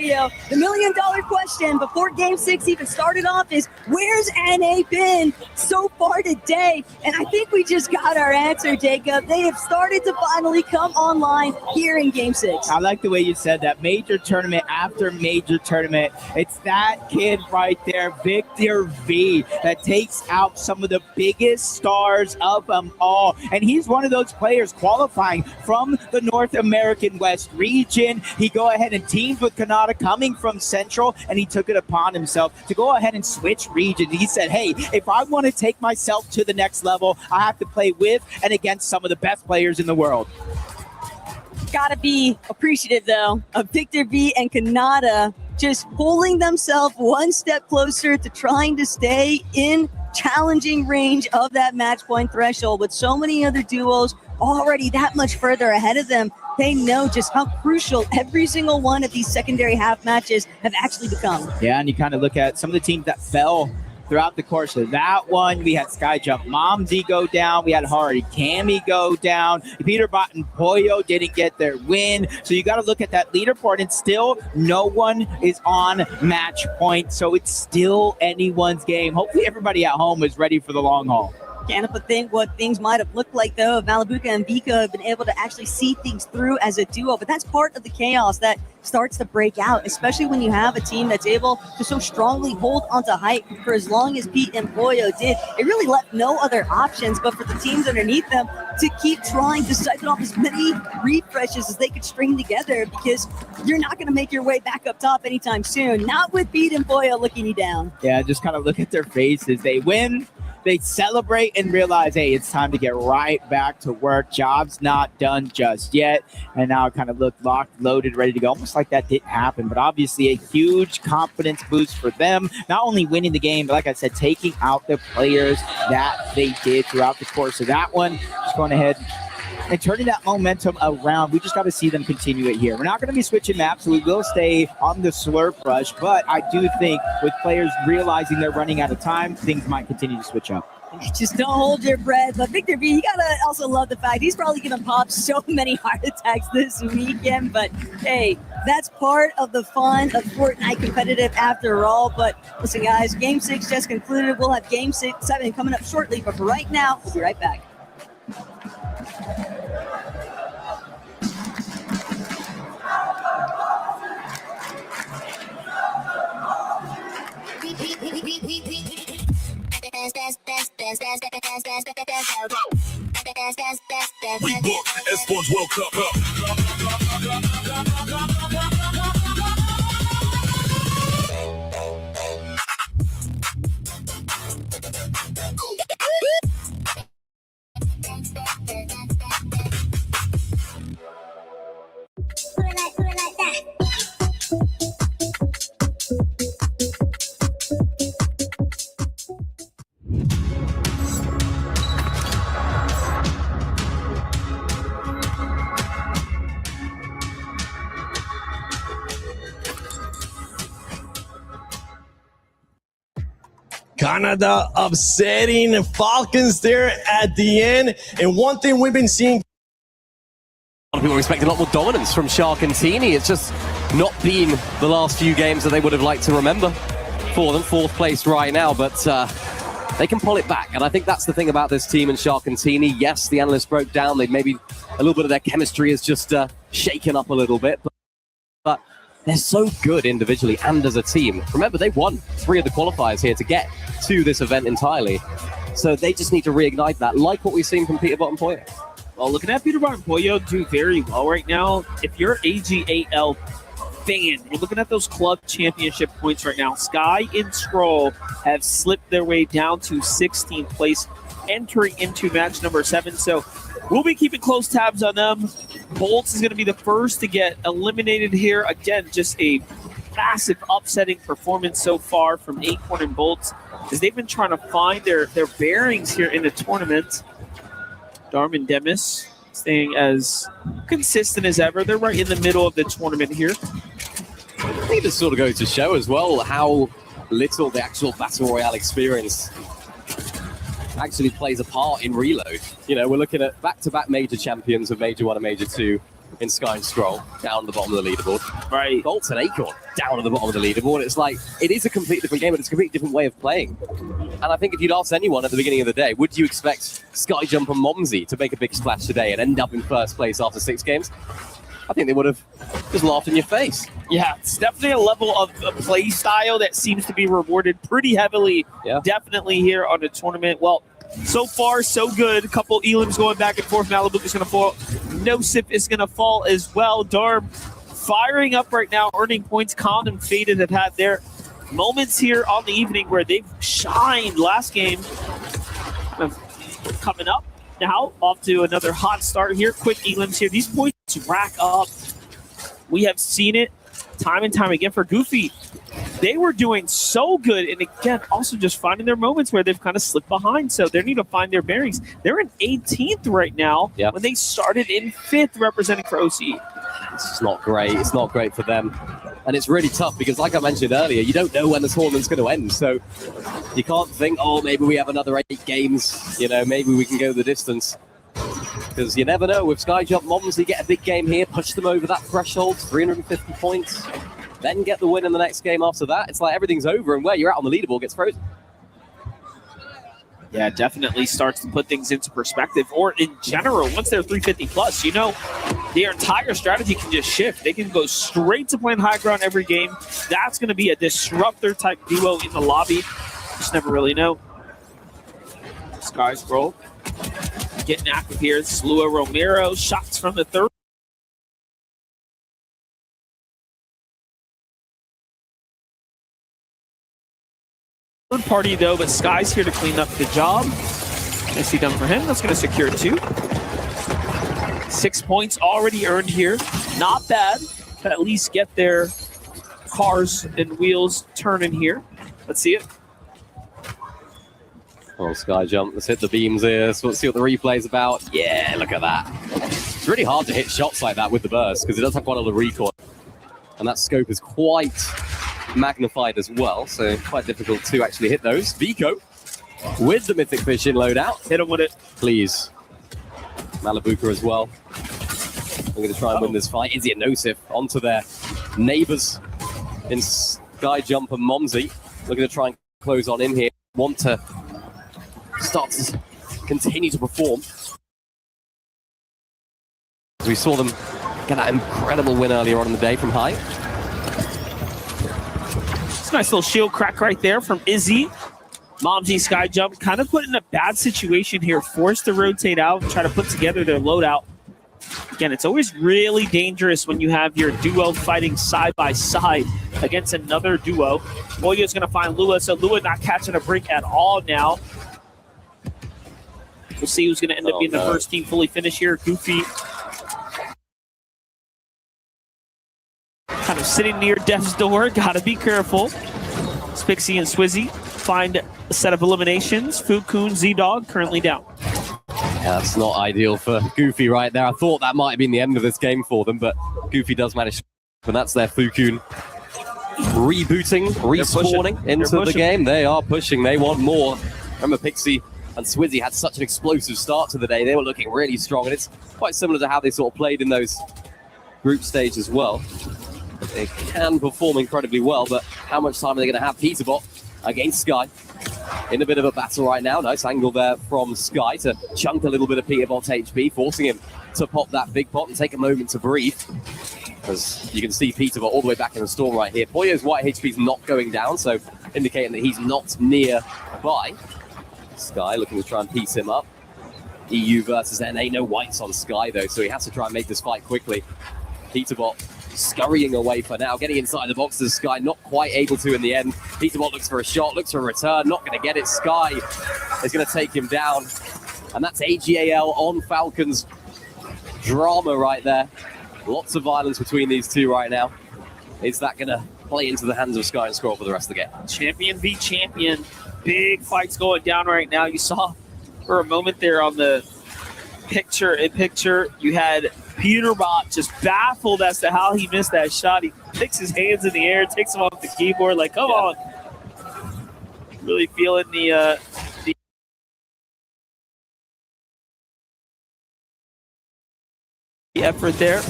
[SPEAKER 2] The $1 million question before Game 6 even started off is, where's NA been so far today? And I think we just got our answer, Jacob. They have started to finally come online here in Game 6.
[SPEAKER 1] I like the way you said that. Major tournament after major tournament. It's that kid right there, Victor V, that takes out some of the biggest stars of them all. And he's one of those players qualifying from the North American West region. He go ahead and teamed with Kanata coming from Central, and he took it upon himself to go ahead and switch regions. He said, hey, if I want to take myself to the next level, I have to play with and against some of the best players in the world.
[SPEAKER 2] Gotta be appreciative though of Victor V and Kanata just pulling themselves one step closer to trying to stay in challenging range of that match point threshold. With so many other duos already that much further ahead of them, they know just how crucial every single one of these secondary half matches have actually become.
[SPEAKER 1] Yeah, and you kind of look at some of the teams that fell throughout the course of that one. We had Skyjump Momsy go down. We had Hari Kami go down. Peterbot and Pollo didn't get their win. So you got to look at that leaderboard, and still no one is on match point. So it's still anyone's game. Hopefully everybody at home is ready for the long haul.
[SPEAKER 2] Can't help but think what things might have looked like, though, if Malabuka and Vika have been able to actually see things through as a duo. But that's part of the chaos that starts to break out, especially when you have a team that's able to so strongly hold onto height for as long as Pete and Pollo did. It really left no other options but for the teams underneath them to keep trying to siphon off as many refreshes as they could string together, because you're not going to make your way back up top anytime soon. Not with Pete and Pollo looking you down.
[SPEAKER 1] Yeah, just kind of look at their faces. They win. They celebrate and realize, hey, it's time to get right back to work. Job's not done just yet. And now it kind of looked locked, loaded, ready to go. Almost like that didn't happen, but obviously a huge confidence boost for them. Not only winning the game, but like I said, taking out the players that they did throughout the course of that one. Just going ahead and turning that momentum around. We just got to see them continue it here. We're not going to be switching maps, so we will stay on the slurp rush, but I do think with players realizing they're running out of time, things might continue to switch up.
[SPEAKER 2] Just don't hold your breath. But Victor V, you gotta also love the fact he's probably gonna pop so many heart attacks this weekend. But hey, that's part of the fun of Fortnite competitive after all. But listen, guys, Game 6 just concluded. We'll have Game 7 coming up shortly. But for right now, we'll be right back.
[SPEAKER 11] We book Esports World Cup. Canada upsetting Falcons there at the end. And one thing we've been seeing.
[SPEAKER 12] A lot of people expect a lot more dominance from Shark and Teeny. It's just not been the last few games that they would have liked to remember for them. Fourth place right now, but they can pull it back. And I think that's the thing about this team and Shark and Teeny. Yes, the analysts broke down. They maybe a little bit of their chemistry is just shaken up a little bit. But they're so good individually and as a team. Remember, they won 3 of the qualifiers here to get to this event entirely. So they just need to reignite that, like what we've seen from Peter Bottom Pollo.
[SPEAKER 6] Well, looking at Peter Bottom Pollo do very well right now. If you're AGAL fan, you're looking at those club championship points right now. Sky and Scroll have slipped their way down to 16th place, entering into match number 7. So we'll be keeping close tabs on them. Bolts is going to be the first to get eliminated here. Again, just a massive upsetting performance so far from Acorn and Bolts, as they've been trying to find their bearings here in the tournament. Darman Demis staying as consistent as ever. They're right in the middle of the tournament here.
[SPEAKER 12] I think this sort of goes to show as well how little the actual Battle Royale experience actually plays a part in Reload. You know, we're looking at back-to-back major champions of Major 1 and Major 2 in Sky and Scroll, down at the bottom of the leaderboard.
[SPEAKER 6] Right.
[SPEAKER 12] Bolts and Acorn, down at the bottom of the leaderboard. It's like, it is a completely different game, but it's a completely different way of playing. And I think if you'd asked anyone at the beginning of the day, would you expect Skyjump and Momsey to make a big splash today and end up in first place after 6 games? I think they would have just laughed in your face.
[SPEAKER 6] Yeah, it's definitely a level of play style that seems to be rewarded pretty heavily, definitely here on the tournament. Well, so far, so good. A couple Elims going back and forth. Malibu is going to fall. Nosif is going to fall as well. Darm firing up right now, earning points. Con and Faded have had their moments here on the evening where they've shined last game. Coming up now, off to another hot start here. Quick Elims here. These points rack up. We have seen it time and time again for Goofy. They were doing so good, and again, also just finding their moments where they've kind of slipped behind, so they need to find their bearings. They're in 18th right now when they started in 5th representing for OCE.
[SPEAKER 12] It's not great. It's not great for them. And it's really tough because, like I mentioned earlier, you don't know when the tournament's going to end, so you can't think, oh, maybe we have another 8 games, you know, maybe we can go the distance. Because you never know. With Skyjump Moms, they get a big game here, push them over that threshold, 350 points. Then get the win in the next game after that. It's like everything's over, and where you're at on the leaderboard gets frozen.
[SPEAKER 6] Yeah, definitely starts to put things into perspective. Or in general, once they're 350 plus, you know, their entire strategy can just shift. They can go straight to playing high ground every game. That's going to be a disruptor type duo in the lobby. Just never really know. Sky Scroll getting active here. Slua Romero, shots from the third. Party though, but Sky's here to clean up the job. Nicely done for him. That's going to secure 2. 6 points already earned here. Not bad to at least get their cars and wheels turning here. Let's see it.
[SPEAKER 12] Oh, Skyjump, let's hit the beams here. So let's see what the replay's about. Yeah, look at that. It's really hard to hit shots like that with the burst because it does have quite a lot of recoil. And that scope is quite magnified as well, so quite difficult to actually hit those. Vico with the Mythic Fish in loadout.
[SPEAKER 6] Hit him with it.
[SPEAKER 12] Please. Malabuka as well. I'm going to try and win this fight. Izzy and Nosif onto their neighbors in Skyjump and Momsey. Looking to try and close on in here. Want to start to continue to perform. We saw them get that incredible win earlier on in the day from High.
[SPEAKER 6] Nice little shield crack right there from Izzy. Momsy Sky Jump kind of put in a bad situation here, forced to rotate out and try to put together their loadout. Again, it's always really dangerous when you have your duo fighting side by side against another duo. Boya's going to find Lua, so Lua not catching a break at all now. We'll see who's going to end up being the first team fully finished here. Goofy kind of sitting near death's door. Got to be careful. Spixie and Swizzy find a set of eliminations. Fukun, Z-Dog currently down.
[SPEAKER 12] Yeah, that's not ideal for Goofy right there. I thought that might have been the end of this game for them, but Goofy does manage to, and that's their Fukun rebooting, respawning into the game. They are pushing. They want more. Remember, Pixie and Swizzy had such an explosive start to the day. They were looking really strong, and it's quite similar to how they sort of played in those group stage as well. They can perform incredibly well, but how much time are they going to have? Peterbot against Sky in a bit of a battle right now. Nice angle there from Sky to chunk a little bit of Peterbot's HP, forcing him to pop that big pot and take a moment to breathe. As you can see, Peterbot all the way back in the storm right here. Boyo's white HP is not going down, so indicating that he's not nearby. Sky looking to try and piece him up. EU versus NA, no whites on Sky though, so he has to try and make this fight quickly. Peterbot scurrying away for now, getting inside the box to Sky, not quite able to in the end. Peterbot looks for a shot, looks for a return, not going to get it. Sky is going to take him down, and that's AGAL on Falcons. Drama right there. Lots of violence between these two right now. Is that going to play into the hands of Sky and Scroll for the rest of the game?
[SPEAKER 6] Champion v champion. Big fights going down right now. You saw for a moment there on the picture, you had Peterbot just baffled as to how he missed that shot. He sticks his hands in the air, takes them off the keyboard, like, come on. Really feeling the effort there.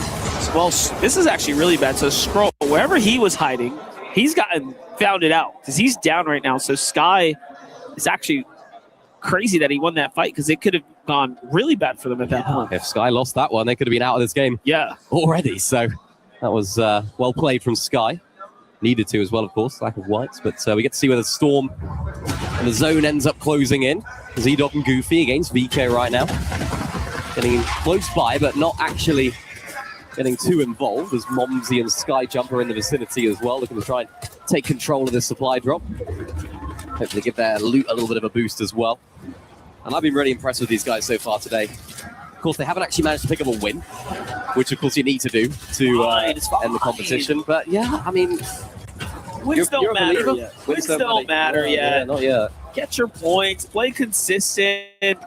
[SPEAKER 6] Well, this is actually really bad. So Scroll, wherever he was hiding, he's found it out because he's down right now. So Sky is actually crazy that he won that fight because it could have gone really bad for them at that point.
[SPEAKER 12] If Sky lost that one, they could have been out of this game already. So that was well played from Sky. Needed to as well, of course, lack of whites. But we get to see where the Storm and the zone ends up closing in. Z-Dog and Goofy against VK right now. Getting close by, but not actually getting too involved as Momsy and Sky Jump are in the vicinity as well, looking to try and take control of this supply drop. Hopefully give their loot a little bit of a boost as well. And I've been really impressed with these guys so far today. Of course, they haven't actually managed to pick up a win, which of course you need to do to end the competition. But yeah, I mean,
[SPEAKER 6] wins don't matter yet. Wins don't matter yet.
[SPEAKER 12] Yeah, not yet.
[SPEAKER 6] Get your points, play consistent,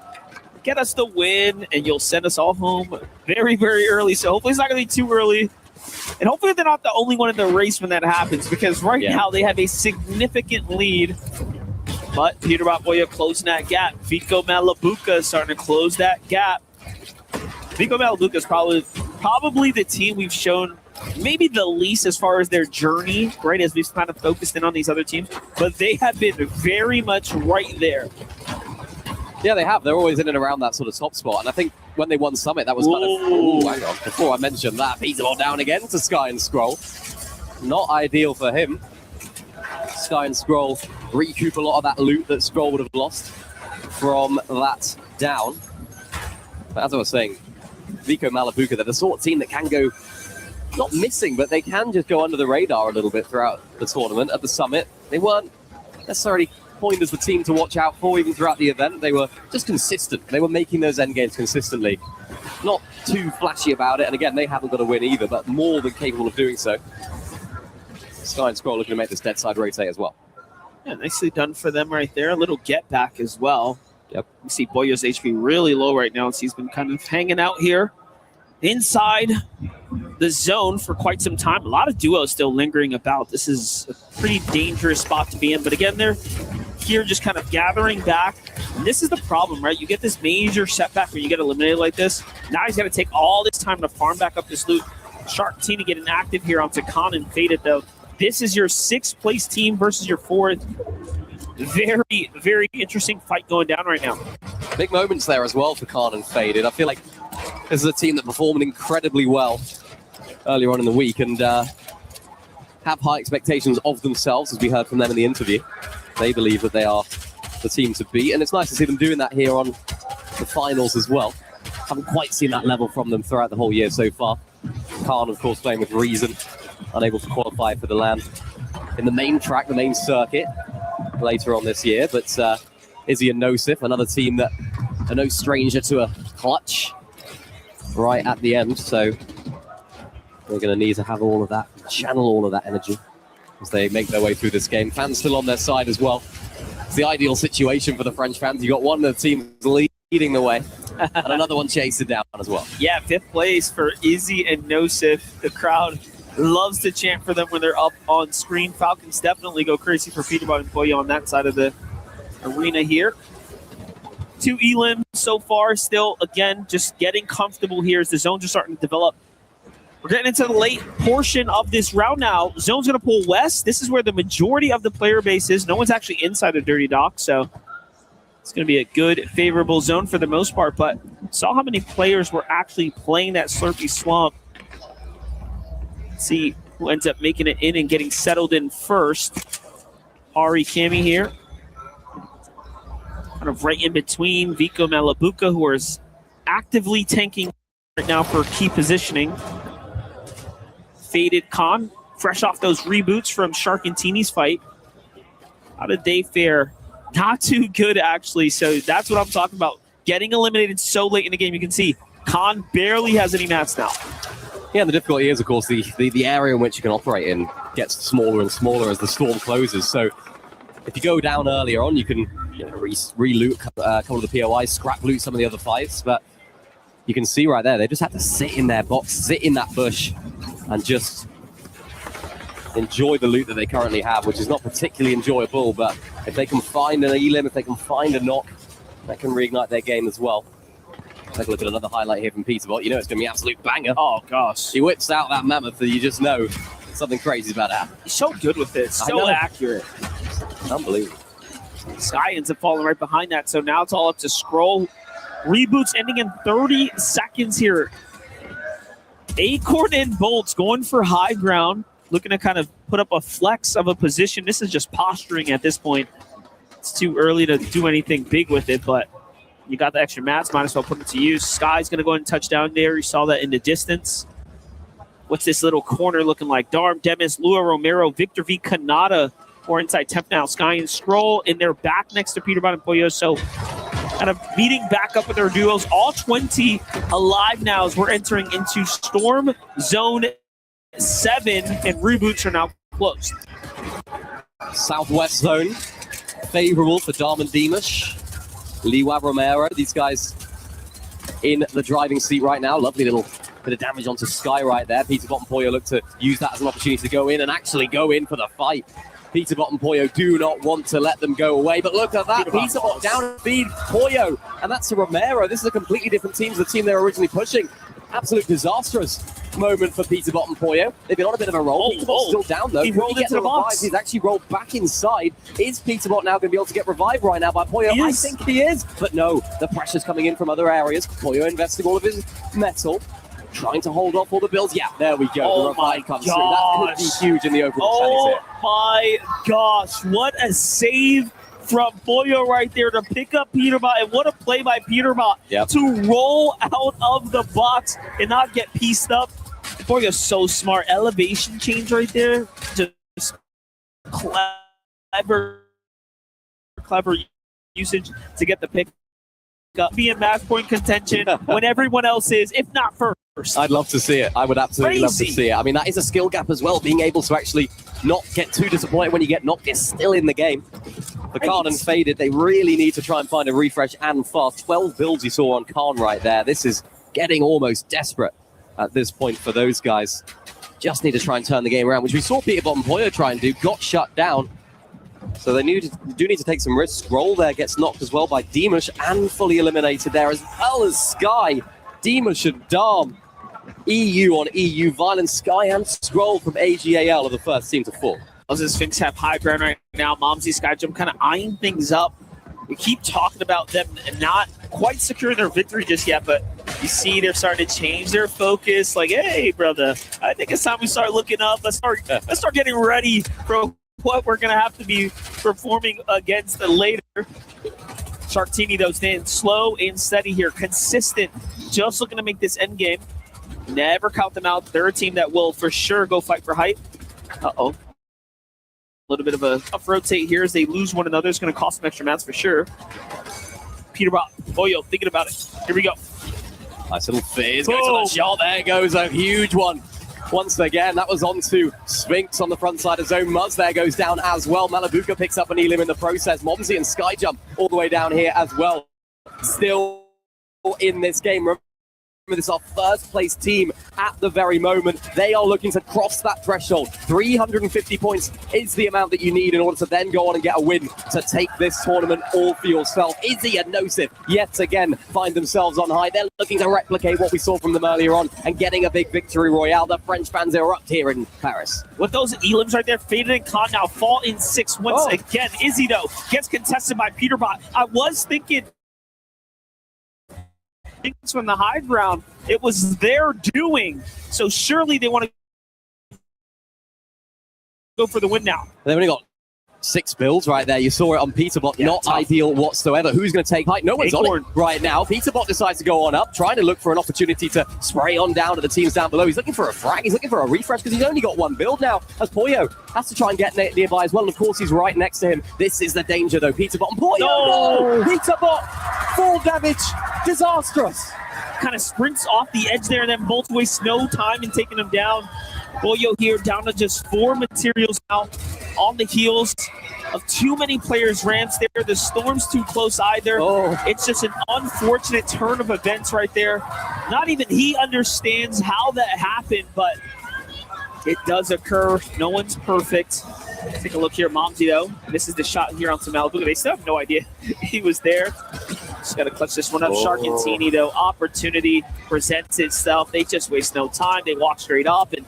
[SPEAKER 6] get us the win, and you'll send us all home very, very early. So hopefully it's not going to be too early. And hopefully they're not the only one in the race when that happens, because right now they have a significant lead. But Peterbot Boya closing that gap. Vico Malabuca starting to close that gap. Vico Malabuca is probably the team we've shown maybe the least as far as their journey, right, as we've kind of focused in on these other teams. But they have been very much right there.
[SPEAKER 12] Yeah, they have. They're always in and around that sort of top spot. And I think when they won Summit, that was kind of... hang on. Before I mentioned that, Peterbot down again to Sky and Scroll. Not ideal for him. Sky and Scroll recoup a lot of that loot that Scroll would have lost from that down. But as I was saying, Vico Malabuca, they're the sort of team that can go, not missing, but they can just go under the radar a little bit throughout the tournament. At the Summit, they weren't necessarily coined as the team to watch out for even throughout the event. They were just consistent. They were making those end games consistently. Not too flashy about it, and again, they haven't got a win either, but more than capable of doing so. Sky and Scroll looking to make this dead side rotate as well.
[SPEAKER 6] Yeah, nicely done for them right there. A little get back as well.
[SPEAKER 12] Yep.
[SPEAKER 6] You see Boya's HP really low right now, so he's been kind of hanging out here inside the zone for quite some time. A lot of duos still lingering about. This is a pretty dangerous spot to be in, but again, they're here just kind of gathering back. And this is the problem, right? You get this major setback where you get eliminated like this. Now he's got to take all this time to farm back up this loot. Shark team to get an active here onto Khan and Faded, though. This is your 6th place team versus your 4th. Very, very interesting fight going down right now.
[SPEAKER 12] Big moments there as well for Khan and Faded. I feel like this is a team that performed incredibly well earlier on in the week and have high expectations of themselves, as we heard from them in the interview. They believe that they are the team to beat, and it's nice to see them doing that here on the finals as well. Haven't quite seen that level from them throughout the whole year so far. Khan, of course, playing with reason, unable to qualify for the LAN in the main track, the main circuit, later on this year. But Izzy and Nosif, another team that are no stranger to a clutch right at the end. So they're going to need to have all of that, channel all of that energy as they make their way through this game. Fans still on their side as well. It's the ideal situation for the French fans. You got one of the teams leading the way, and another one chasing down as well.
[SPEAKER 13] Yeah, 5th place for Izzy and Nosif. The crowd loves to chant for them when they're up on screen. Falcons definitely go crazy for Peterbot and Poyo on that side of the arena here. 2 Elim so far, still, again, just getting comfortable here as the zones are starting to develop. We're getting into the late portion of this round now. Zone's going to pull west. This is where the majority of the player base is. No one's actually inside of Dirty Dock, so it's going to be a good, favorable zone for the most part. But saw how many players were actually playing that Slurpy Swamp. Let's see who ends up making it in and getting settled in first. Ari Kami here. Kind of right in between Vico Malabuka, who is actively tanking right now for key positioning. Faded Khan, fresh off those reboots from Shark and Teeny's fight. How did they fare? Not too good, actually. So that's what I'm talking about. Getting eliminated so late in the game. You can see Khan barely has any mats now.
[SPEAKER 12] Yeah, and the difficulty is, of course, the area in which you can operate in gets smaller and smaller as the storm closes. So if you go down earlier on, you can re-loot a couple of the POIs, scrap loot some of the other fights. But you can see right there, they just have to sit in their box, sit in that bush, and just enjoy the loot that they currently have, which is not particularly enjoyable. But if they can find an Elim, if they can find a knock, that can reignite their game as well. Take a look at another highlight here from Peterbot. You know it's going to be an absolute banger.
[SPEAKER 13] Oh, gosh.
[SPEAKER 12] He whips out that mammoth that you just know something crazy is about to happen.
[SPEAKER 13] He's so good with it. So accurate.
[SPEAKER 12] Unbelievable.
[SPEAKER 13] Sky ends up falling right behind that. So now it's all up to Scroll. Reboots ending in 30 seconds here. Acorn and Bolts going for high ground. Looking to kind of put up a flex of a position. This is just posturing at this point. It's too early to do anything big with it, but you got the extra mats, might as well put it to use. Sky's going to go ahead and touch down there. You saw that in the distance. What's this little corner looking like? Darm, Demis, Lua Romero, Victor V. Kanata, or inside Temp now. Sky and Scroll in their back next to Peterbot and Poyo. So kind of meeting back up with their duos. All 20 alive now as we're entering into Storm Zone 7, and reboots are now closed.
[SPEAKER 12] Southwest zone, favorable for Darm and Demush. Liwa Romero, these guys in the driving seat right now. Lovely little bit of damage onto Sky right there. Peterbot and Poyo look to use that as an opportunity to go in and actually go in for the fight. Peterbot and Poyo do not want to let them go away, but look at that. Peterbot down and feed Poyo, and that's a Romero. This is a completely different team to the team they were originally pushing. Absolute disastrous moment for Peterbot and Poyo. They've been on a bit of a roll. Peterbot's still down though.
[SPEAKER 13] He rolled into the box.
[SPEAKER 12] He's actually rolled back inside. Is Peterbot now going to be able to get revived right now by Poyo? I think he is, but no, the pressure's coming in from other areas. Poyo investing all of his metal, trying to hold off all the builds. Yeah, there we go.
[SPEAKER 13] Oh
[SPEAKER 12] the revive comes through. That could be huge in the open challenge here.
[SPEAKER 13] My gosh, what a save from Poyo right there to pick up Peterbot, and what a play by Peterbot to roll out of the box and not get pieced up. Poyo's so smart. Elevation change right there. Just clever usage to get the pick up. Be in match point contention when everyone else is, if not first.
[SPEAKER 12] I'd love to see it. I would absolutely love to see it. I mean, that is a skill gap as well. Being able to actually not get too disappointed when you get knocked is still in the game. For Khan and Faded, they really need to try and find a refresh and fast. 12 builds you saw on Khan right there. This is getting almost desperate at this point for those guys. Just need to try and turn the game around, which we saw Peterbot and Poyo try and do. Got shut down. So they do need to take some risks. Roll there gets knocked as well by Demush and fully eliminated there, as well as Sky. Demush and Darm. EU on EU. Violent, Sky and Scroll from AGAL are the first team to fall.
[SPEAKER 13] As the Sphinx have high ground right now, Momsy, Skyjump kind of eyeing things up. We keep talking about them not quite securing their victory just yet, but you see they're starting to change their focus. Like, hey, brother, I think it's time we start looking up. Let's start getting ready for what we're going to have to be performing against later. Sharktini, though, staying slow and steady here. Consistent. Just looking to make this end game. Never count them out. They're a team that will for sure go fight for height. Uh-oh. A little bit of a tough rotate here as they lose one another. It's going to cost them extra mats for sure. Peterbot, Boyo, thinking about it. Here we go.
[SPEAKER 12] Nice little phase. Goes to the shot. There goes a huge one. Once again, that was onto Sphinx on the front side of zone. Muzz there goes down as well. Malabuka picks up an Elim in the process. Momsy and Skyjump all the way down here as well. Still in this game. Remember, this is our first place team at the very moment. They are looking to cross that threshold. 350 points is the amount that you need in order to then go on and get a win to take this tournament all for yourself. Izzy and Nosif yet again find themselves on high. They're looking to replicate what we saw from them earlier on and getting a big victory royale. The French fans are up here in Paris.
[SPEAKER 13] With those Elims right there, Faded and Khan now fall in 6 once again. Izzy, though, gets contested by Peterbot. I was thinking from the high ground, it was their doing. So surely they want to go for the win now.
[SPEAKER 12] They've only got 6 builds right there. You saw it on Peterbot. Not tough. Ideal whatsoever. Who's going to take height? No one's on it right now. Peterbot decides to go on up, trying to look for an opportunity to spray on down to the teams down below. He's looking for a frag. He's looking for a refresh because he's only got 1 build now. As Poyo has to try and get nearby as well. And of course, he's right next to him. This is the danger, though. Peterbot and Poyo. No! Peterbot, full damage. Disastrous.
[SPEAKER 13] Kind of sprints off the edge there and then bolts waste no time in taking him down. Boyo here down to just 4 materials now on the heels of too many players' ramps there. The storm's too close either. It's just an unfortunate turn of events right there. Not even he understands how that happened, but it does occur. No one's perfect. Take a look here. Momsy, though, misses the shot here on Malibu. They still have no idea he was there. Just got to clutch this one up. Sharkantini, though, opportunity presents itself. They just waste no time. They walk straight up and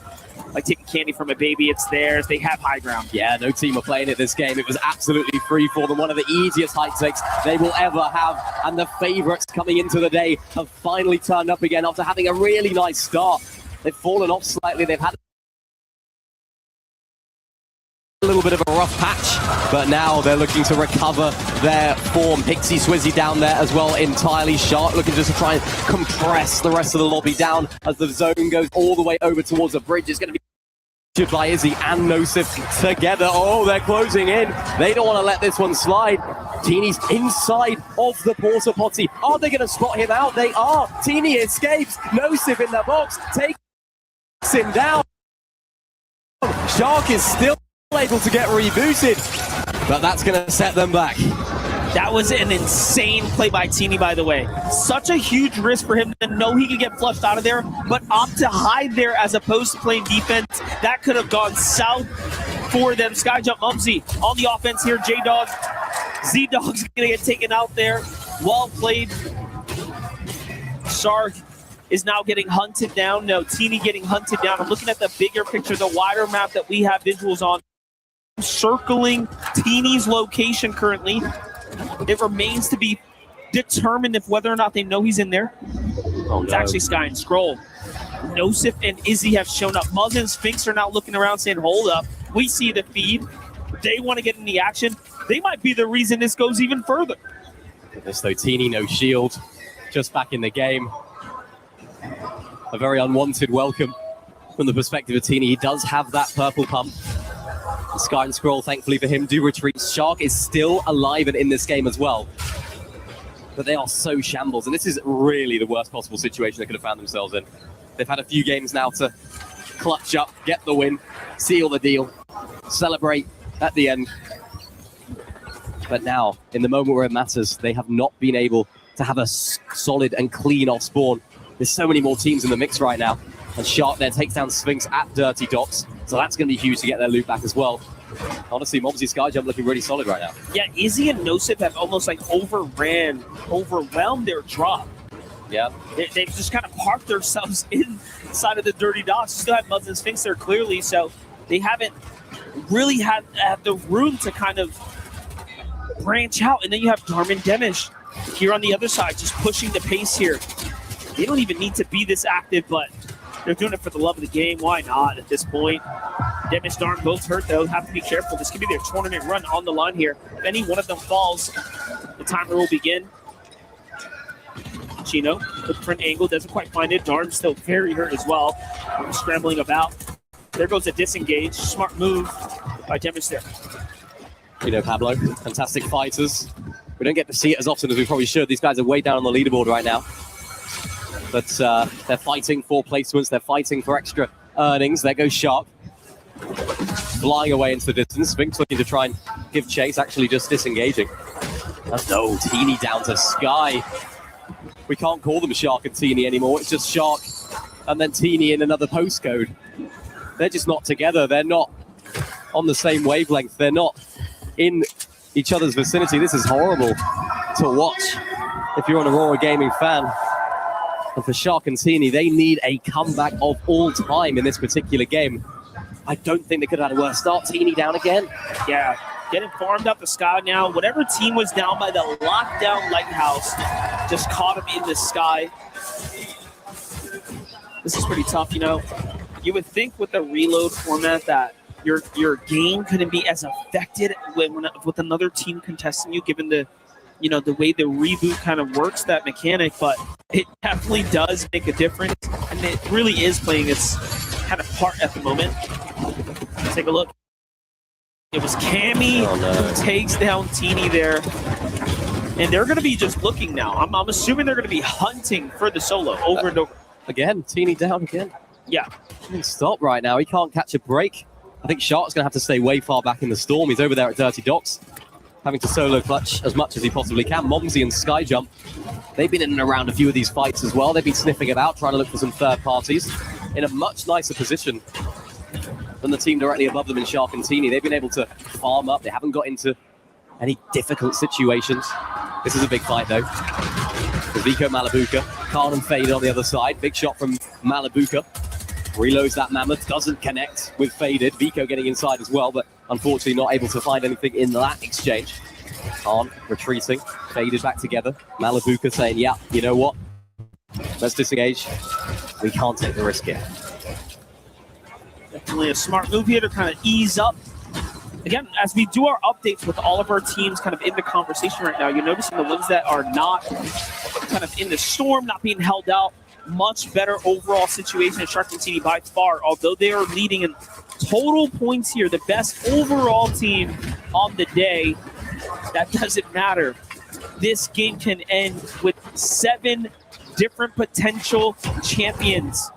[SPEAKER 13] like taking candy from a baby, it's theirs. They have high ground.
[SPEAKER 12] Yeah, no team are playing it this game. It was absolutely free for them. One of the easiest height takes they will ever have. And the favorites coming into the day have finally turned up again after having a really nice start. They've fallen off slightly. They've had a little bit of a rough patch, but now they're looking to recover their form. Pixie Swizzy down there as well entirely. Shark looking just to try and compress the rest of the lobby down as the zone goes all the way over towards the bridge. It's going to be by Izzy and Nosif together. Oh, they're closing in. They don't want to let this one slide. Teeny's inside of the porta potty. Are they going to spot him out? They are. Teeny escapes. Nosif in the box. Takes him down. Shark is still able to get rebooted, but that's going to set them back.
[SPEAKER 13] That was an insane play by Teeny, by the way. Such a huge risk for him to know he could get flushed out of there, but opt to hide there as opposed to playing defense. That could have gone south for them. Skyjump Mumsy on the offense here. J-Dog, Z-Dog's going to get taken out there. Well played. Shark is now getting hunted down. No, Teeny getting hunted down. I'm looking at the bigger picture, the wider map that we have visuals on. Circling Teeny's location currently. It remains to be determined if whether or not they know he's in there. It's actually Sky and Scroll. Nosif and Izzy have shown up. Muzz and Sphinx are now looking around saying, hold up, we see the feed. They want to get in the action. They might be the reason this goes even further.
[SPEAKER 12] This though, Teeny no shield, just back in the game. A very unwanted welcome from the perspective of Teeny. He does have that purple pump. Sky and Scroll, thankfully for him, do retreat. Shark is still alive and in this game as well. But they are so shambles, and this is really the worst possible situation they could have found themselves in. They've had a few games now to clutch up, get the win, seal the deal, celebrate at the end. But now, in the moment where it matters, they have not been able to have a solid and clean off spawn. There's so many more teams in the mix right now. And Shark there takes down Sphinx at Dirty Docks. So that's going to be huge to get their loot back as well. Honestly, Momsy Skyjump looking really solid right now.
[SPEAKER 13] Yeah, Izzy and Nosif have almost like overwhelmed their drop.
[SPEAKER 12] Yeah.
[SPEAKER 13] They've just kind of parked themselves inside of the Dirty Docks. Still have Muzz and Sphinx there clearly, so they haven't really had the room to kind of branch out. And then you have Darman Demish here on the other side, just pushing the pace here. They don't even need to be this active, but they're doing it for the love of the game. Why not at this point? Demish, Darm both hurt though. Have to be careful. This could be their tournament run on the line here. If any one of them falls, the timer will begin. Chino, different angle, doesn't quite find it. Darm still very hurt as well. Scrambling about. There goes a disengage. Smart move by Demish there.
[SPEAKER 12] Pablo, fantastic fighters. We don't get to see it as often as we probably should. These guys are way down on the leaderboard right now. But they're fighting for placements. They're fighting for extra earnings. There goes Shark. Flying away into the distance. Sphinx looking to try and give chase, actually just disengaging. No, Teeny down to Sky. We can't call them Shark and Teeny anymore. It's just Shark and then Teeny in another postcode. They're just not together. They're not on the same wavelength. They're not in each other's vicinity. This is horrible to watch if you're an Aurora Gaming fan. And for Shark and Teeny, they need a comeback of all time in this particular game. I don't think they could have had a worse start. Teeny down again.
[SPEAKER 13] Yeah, getting farmed up the sky now. Whatever team was down by the lockdown lighthouse just caught him in the sky. This is pretty tough, You would think with the reload format that your game couldn't be as affected with another team contesting you, given the the way the reboot kind of works, that mechanic, but it definitely does make a difference, and it really is playing its kind of part at the moment. Take a look. It was Cammy who takes down Teeny there, and they're going to be just looking now. I'm assuming they're going to be hunting for the solo over and over.
[SPEAKER 12] Again, Teeny down again.
[SPEAKER 13] Yeah.
[SPEAKER 12] He can stop right now. He can't catch a break. I think Shark's going to have to stay way far back in the storm. He's over there at Dirty Docks, having to solo clutch as much as he possibly can. Momsy and Skyjump, they've been in and around a few of these fights as well. They've been sniffing about, trying to look for some third parties in a much nicer position than the team directly above them in Shark and Teeny. They've been able to farm up. They haven't got into any difficult situations. This is a big fight, though. There's Vico Malabuka, Khan and Fade on the other side. Big shot from Malabuka. Reloads that Mammoth, doesn't connect with Faded. Vico getting inside as well, but unfortunately not able to find anything in that exchange. Khan retreating, Faded back together. Malabuka saying, yeah, you know what? Let's disengage. We can't take the risk here.
[SPEAKER 13] Definitely a smart move here to kind of ease up. Again, as we do our updates with all of our teams kind of in the conversation right now, you're noticing the ones that are not kind of in the storm, not being held out, much better overall situation at Shark and Teeny by far. Although they are leading in total points here, the best overall team on the day, that doesn't matter. This game can end with 7 different potential champions.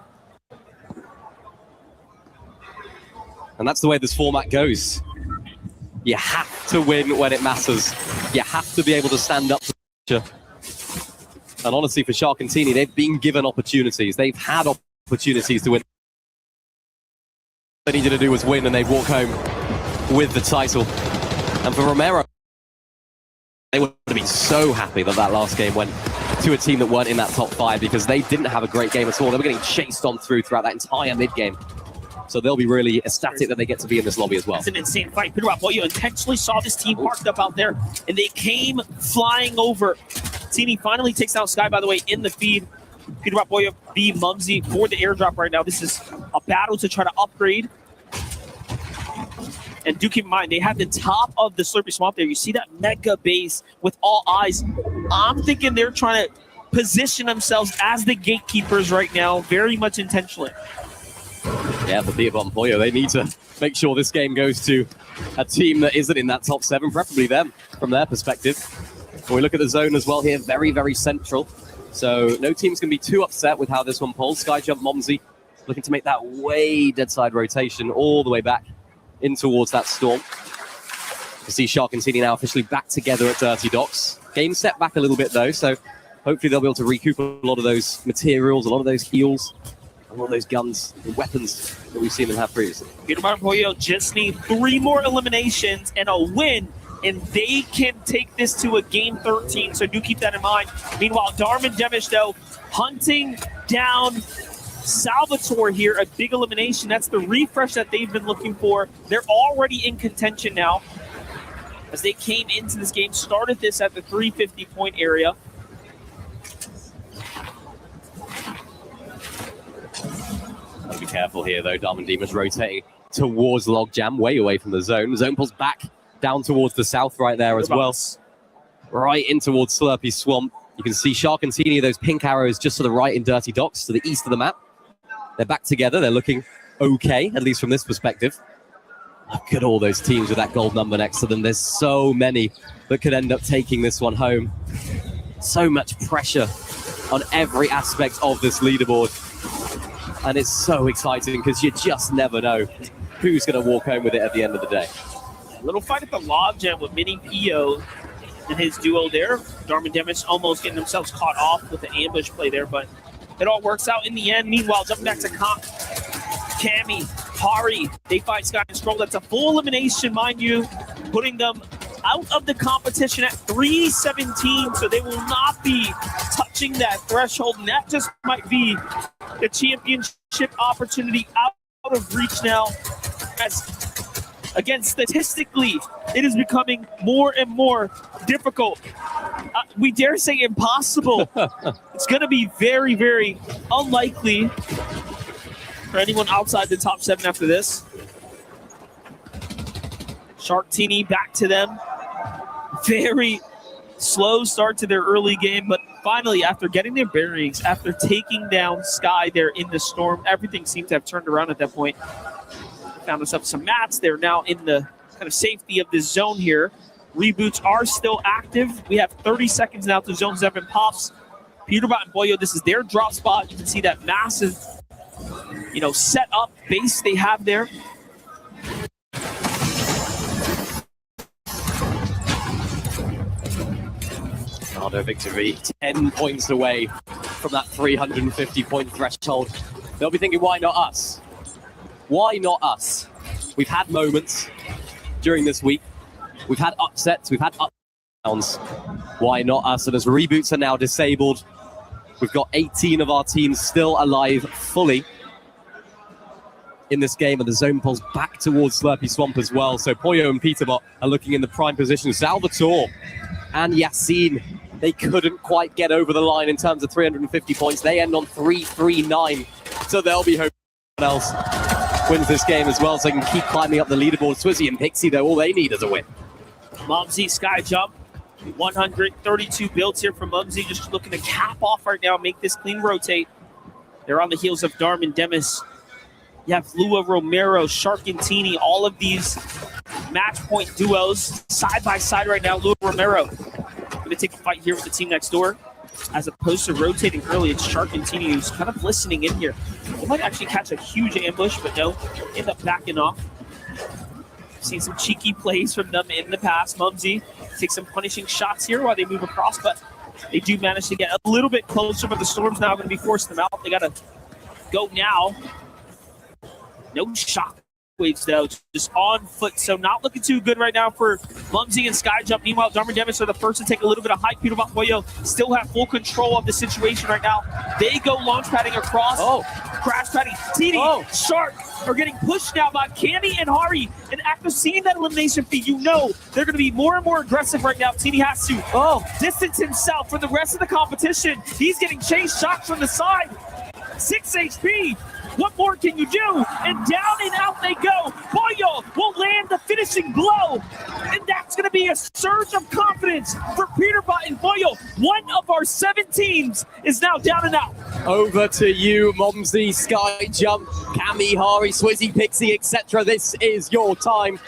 [SPEAKER 12] And that's the way this format goes. You have to win when it matters. You have to be able to stand up to pressure. And honestly, for Shark and Teeny, they've been given opportunities. They've had opportunities to win. All they needed to do was win, and they've walked home with the title. And for Romero, they would have been so happy that that last game went to a team that weren't in that top 5, because they didn't have a great game at all. They were getting chased on through throughout that entire mid-game. So they'll be really ecstatic that they get to be in this lobby as well.
[SPEAKER 13] It's an insane fight. Peter Rapoyo intentionally saw this team parked up out there, and they came flying over. Teeny finally takes down Sky, by the way, in the feed. Peter Rapoyo v Mumsy for the airdrop right now. This is a battle to try to upgrade. And do keep in mind, they have the top of the Slurpy Swamp there. You see that mega base with all eyes. I'm thinking they're trying to position themselves as the gatekeepers right now, very much intentionally.
[SPEAKER 12] Yeah, for Peter Rapoyo, they need to make sure this game goes to a team that isn't in that top 7, preferably them, from their perspective. When we look at the zone as well here, very, very central. So no team's going to be too upset with how this one polls. Skyjump, Momsy looking to make that way dead side rotation all the way back in towards that storm. You see Shark and Teeny now officially back together at Dirty Docks. Game set back a little bit though, so hopefully they'll be able to recoup a lot of those materials, a lot of those heals, a lot of those guns and weapons that we've seen them have previously.
[SPEAKER 13] Peter Rapoyo just need 3 more eliminations and a win, and they can take this to a game 13, so do keep that in mind. Meanwhile, Darm and Demish, though, hunting down Salvatore here, a big elimination. That's the refresh that they've been looking for. They're already in contention now, as they came into this game, started this at the 350-point area.
[SPEAKER 12] Be careful here, though. Darm and Demon's rotating towards Logjam, way away from the zone. Zone pulls back down towards the south right there as well. Right in towards Slurpy Swamp. You can see Shark and Teeny, those pink arrows just to the right in Dirty Docks, to the east of the map. They're back together. They're looking okay, at least from this perspective. Look at all those teams with that gold number next to them. There's so many that could end up taking this one home. So much pressure on every aspect of this leaderboard. And it's so exciting because you just never know who's going to walk home with it at the end of the day.
[SPEAKER 13] A little fight at the Logjam with Mini Pio and his duo there. Darman almost getting themselves caught off with the ambush play there, but it all works out in the end. Meanwhile, jumping back to Cammy, Hari, they fight Sky and Scroll. That's a full elimination, mind you, putting them out of the competition at 3-17, so they will not be touching that threshold, and that just might be the championship opportunity out of reach now. As again, statistically, it is becoming more and more difficult. We dare say impossible. It's going to be very, very unlikely for anyone outside the top 7 after this. Shark Teeny back to them. Very slow start to their early game, but finally, after getting their bearings, after taking down Sky there in the storm, everything seemed to have turned around at that point. Found themselves some mats. They're now in the kind of safety of this zone here. Reboots are still active. We have 30 seconds now to Zone 7 pops. Peterbot and Boyo, this is their drop spot. You can see that massive, set up base they have there.
[SPEAKER 12] Nardo victory, 10 points away from that 350-point threshold. They'll be thinking, why not us? Why not us? We've had moments during this week. We've had upsets. We've had ups and downs. Why not us? And as reboots are now disabled, we've got 18 of our teams still alive fully in this game, and the zone pulls back towards Slurpy Swamp as well. So Poyo and Peterbot are looking in the prime position. Salvatore and Yassine, they couldn't quite get over the line in terms of 350 points. They end on 339, so they'll be hoping someone else wins this game as well, so they can keep climbing up the leaderboard. Swizzy and Pixie, though, all they need is a win.
[SPEAKER 13] Mumsy Sky Jump, 132 builds here from Mumsy, just looking to cap off right now, make this clean rotate. They're on the heels of Darman Demis. You have Lua Romero, Shark and Teeny, all of these match point duos side by side right now. Lua Romero going to take a fight here with the team next door. As opposed to rotating early, it's Shark and Teeny who's kind of listening in here. They might actually catch a huge ambush, but no, end up backing off. Seen some cheeky plays from them in the past. Mumsy takes some punishing shots here while they move across, but they do manage to get a little bit closer, but the Storm's now going to be forcing them out. They got to go now. No shockwaves, though, just on foot, so not looking too good right now for Mumsy and Skyjump. Meanwhile, Darman Demis are the first to take a little bit of height. Peterbot Boyo still have full control of the situation right now. They go launch padding across. Crash padding. Teeny, Shark are getting pushed now by Cammy and Hari. And after seeing that elimination feed, they're going to be more and more aggressive right now. Teeny has to distance himself from the rest of the competition. He's getting chased shots from the side. 6 HP. What more can you do? And down and out they go. Boyo will land the finishing blow. And that's going to be a surge of confidence for Peterbot and Boyo. One of our 7 teams is now down and out.
[SPEAKER 12] Over to you, Mumsy, Sky Jump, Cammy, Hari, Swizzy, Pixie, etc. This is your time.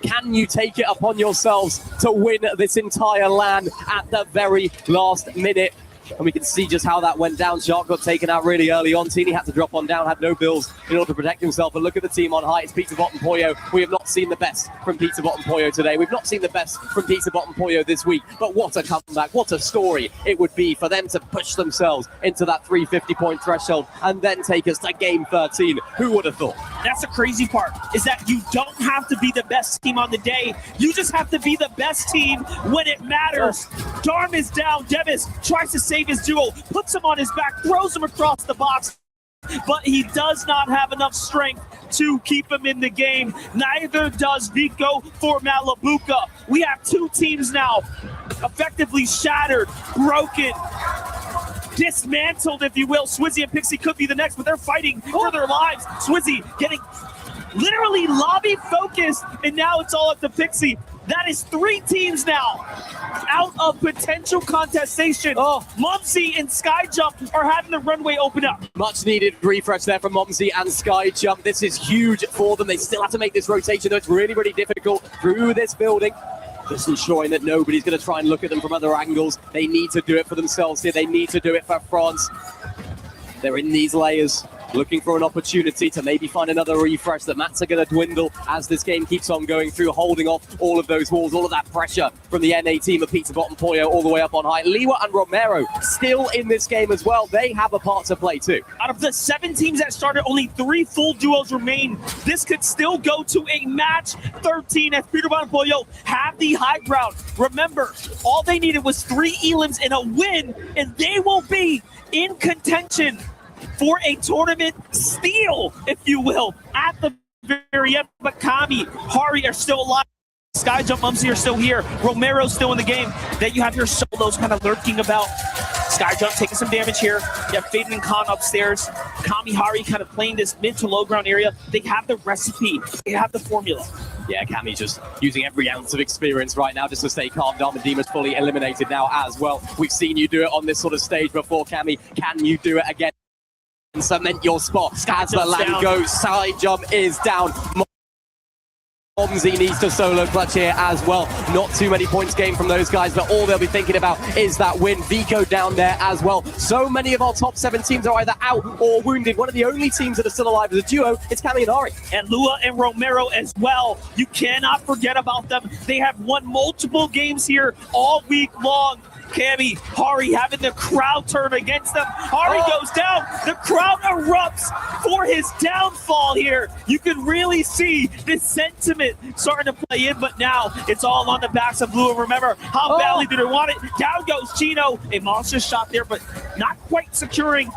[SPEAKER 12] Can you take it upon yourselves to win this entire LAN at the very last minute? And we can see just how that went down. Shark got taken out really early on. Teeny had to drop on down, had no bills in order to protect himself. But look at the team on high. It's Peterbot and Poyo. We have not seen the best from Peterbot and Poyo today. We've not seen the best from Peterbot and Poyo this week. But what a comeback. What a story it would be for them to push themselves into that 350-point threshold and then take us to game 13. Who would have thought?
[SPEAKER 13] That's the crazy part, is that you don't have to be the best team on the day. You just have to be the best team when it matters. Darm is down. Devis tries to save his duo, puts him on his back, throws him across the box, but he does not have enough strength to keep him in the game. Neither does Vico for Malabuka. We have 2 teams now effectively shattered, broken, dismantled, if you will. Swizzy and Pixie could be the next, but they're fighting for their lives. Swizzy getting literally lobby focused, and now it's all up to Pixie. That is 3 teams now out of potential contestation. Mumsy and Skyjump are having the runway open up.
[SPEAKER 12] Much needed refresh there from Momsy and Skyjump. This is huge for them. They still have to make this rotation, though it's really, really difficult through this building. Just ensuring that nobody's going to try and look at them from other angles. They need to do it for themselves here. They need to do it for France. They're in these layers, looking for an opportunity to maybe find another refresh. The mats are going to dwindle as this game keeps on going through, holding off all of those walls, all of that pressure from the NA team of Peter Bottom Poyo all the way up on high. Liwa and Romero still in this game as well. They have a part to play too.
[SPEAKER 13] Out of the 7 teams that started, only 3 full duos remain. This could still go to a match 13 as Peter Bottom Poyo have the high ground. Remember, all they needed was 3 elims and a win, and they will be in contention for a tournament steal, if you will, at the very end. But Kami, Hari are still alive. Skyjump, Mumsy are still here. Romero's still in the game. Then you have your solos kind of lurking about. Skyjump taking some damage here. You have Faden and Khan upstairs. Kami, Hari kind of playing this mid to low ground area. They have the recipe. They have the formula.
[SPEAKER 12] Yeah, Kami just using every ounce of experience right now just to stay calm. Dima's fully eliminated now as well. We've seen you do it on this sort of stage before, Kami. Can you do it again? Cement your spot as the land goes. Side jump is down. Momsy needs to solo clutch here as well. Not too many points gained from those guys, but all they'll be thinking about is that win. Vico down there as well. So many of our top 7 teams are either out or wounded. One of the only teams that are still alive as a duo, it's Kami and Ari.
[SPEAKER 13] And Lua and Romero as well. You cannot forget about them. They have won multiple games here all week long. Kami, Hari having the crowd turn against them. Hari goes down. The crowd erupts for his downfall here. You can really see the sentiment starting to play in, but now it's all on the backs of Lua. Remember, how badly did they want it? Down goes Chino. A monster shot there, but not quite securing,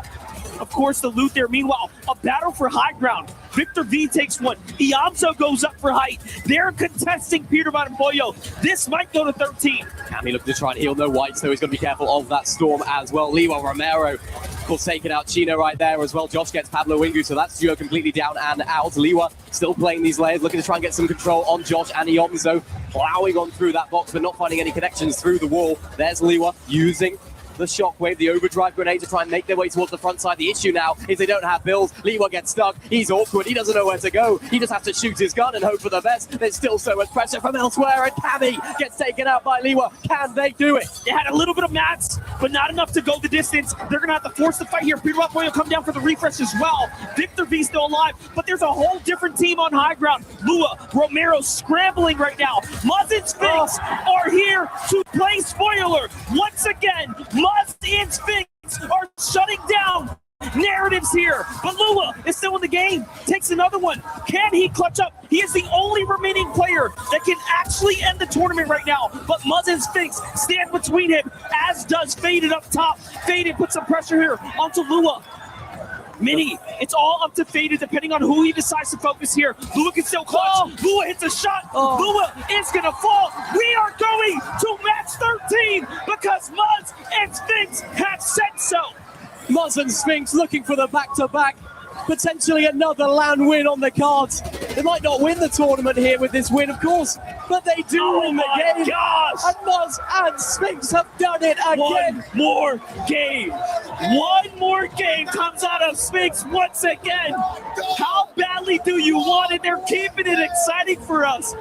[SPEAKER 13] of course, the loot there. Meanwhile, a battle for high ground. Victor V takes one. Iamso goes up for height. They're contesting Peter Bottom Poyo. This might go to 13.
[SPEAKER 12] Kami looking to try and heal no white, so he's going to be careful of that storm as well. Liwa Romero, of course, taking out Chino right there as well. Josh gets Pablo Wingu, so that's duo completely down and out. Liwa still playing these layers, looking to try and get some control on Josh and Iamso, plowing on through that box, but not finding any connections through the wall. There's Liwa using the shockwave, the overdrive grenade to try and make their way towards the front side. The issue now is they don't have builds. Liwa gets stuck. He's awkward. He doesn't know where to go. He just has to shoot his gun and hope for the best. There's still so much pressure from elsewhere, and Kami gets taken out by Liwa. Can they do it?
[SPEAKER 13] They had a little bit of mats, but not enough to go the distance. They're going to have to force the fight here. Peter Bottom Poyo come down for the refresh as well. Victor V still alive, but there's a whole different team on high ground. Lua, Romero scrambling right now. Muzz and Sphinx are here to play spoiler. Once again, Muzz and Sphinx are shutting down narratives here, but Lua is still in the game. Takes another one. Can he clutch up? He is the only remaining player that can actually end the tournament right now, but Muzz and Sphinx stand between him, as does Faded up top. Faded puts some pressure here onto Lua. Mini, it's all up to Faded depending on who he decides to focus here. Lua can still clutch. Lua hits a shot. Lua is going to fall. We are going to match 13 because Muzz and Sphinx have said so.
[SPEAKER 12] Muzz and Sphinx looking for the back-to-back. Potentially another LAN win on the cards. They might not win the tournament here with this win, of course, but they do win the game.
[SPEAKER 13] Gosh.
[SPEAKER 12] And Muzz and Sphinx have done it again.
[SPEAKER 13] One more game. One more game comes out of Sphinx once again. How badly do you want it? They're keeping it exciting for us.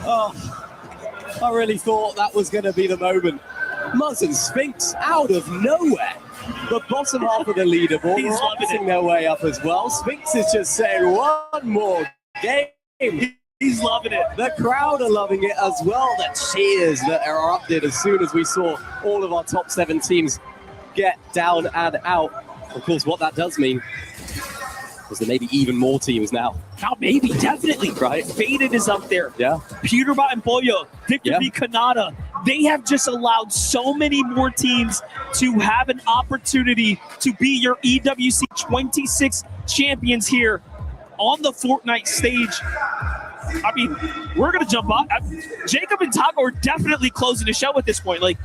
[SPEAKER 12] I really thought that was going to be the moment. Muzz and Sphinx out of nowhere. The bottom half of the leaderboard,
[SPEAKER 13] He's
[SPEAKER 12] rocketing their way up as well. Sphinx is just saying one more game.
[SPEAKER 13] He's loving it.
[SPEAKER 12] The crowd are loving it as well. The cheers that erupted as soon as we saw all of our top 7 teams get down and out. Of course, what that does mean is there may be even more teams now.
[SPEAKER 13] Now, maybe, definitely.
[SPEAKER 12] Right?
[SPEAKER 13] Faded is up there.
[SPEAKER 12] Yeah.
[SPEAKER 13] Peter Bottom Poyo, Victor V. Kanata. They have just allowed so many more teams to have an opportunity to be your EWC 26 champions here on the Fortnite stage. I mean, we're going to jump on. Jacob and Taco are definitely closing the show at this point. Like,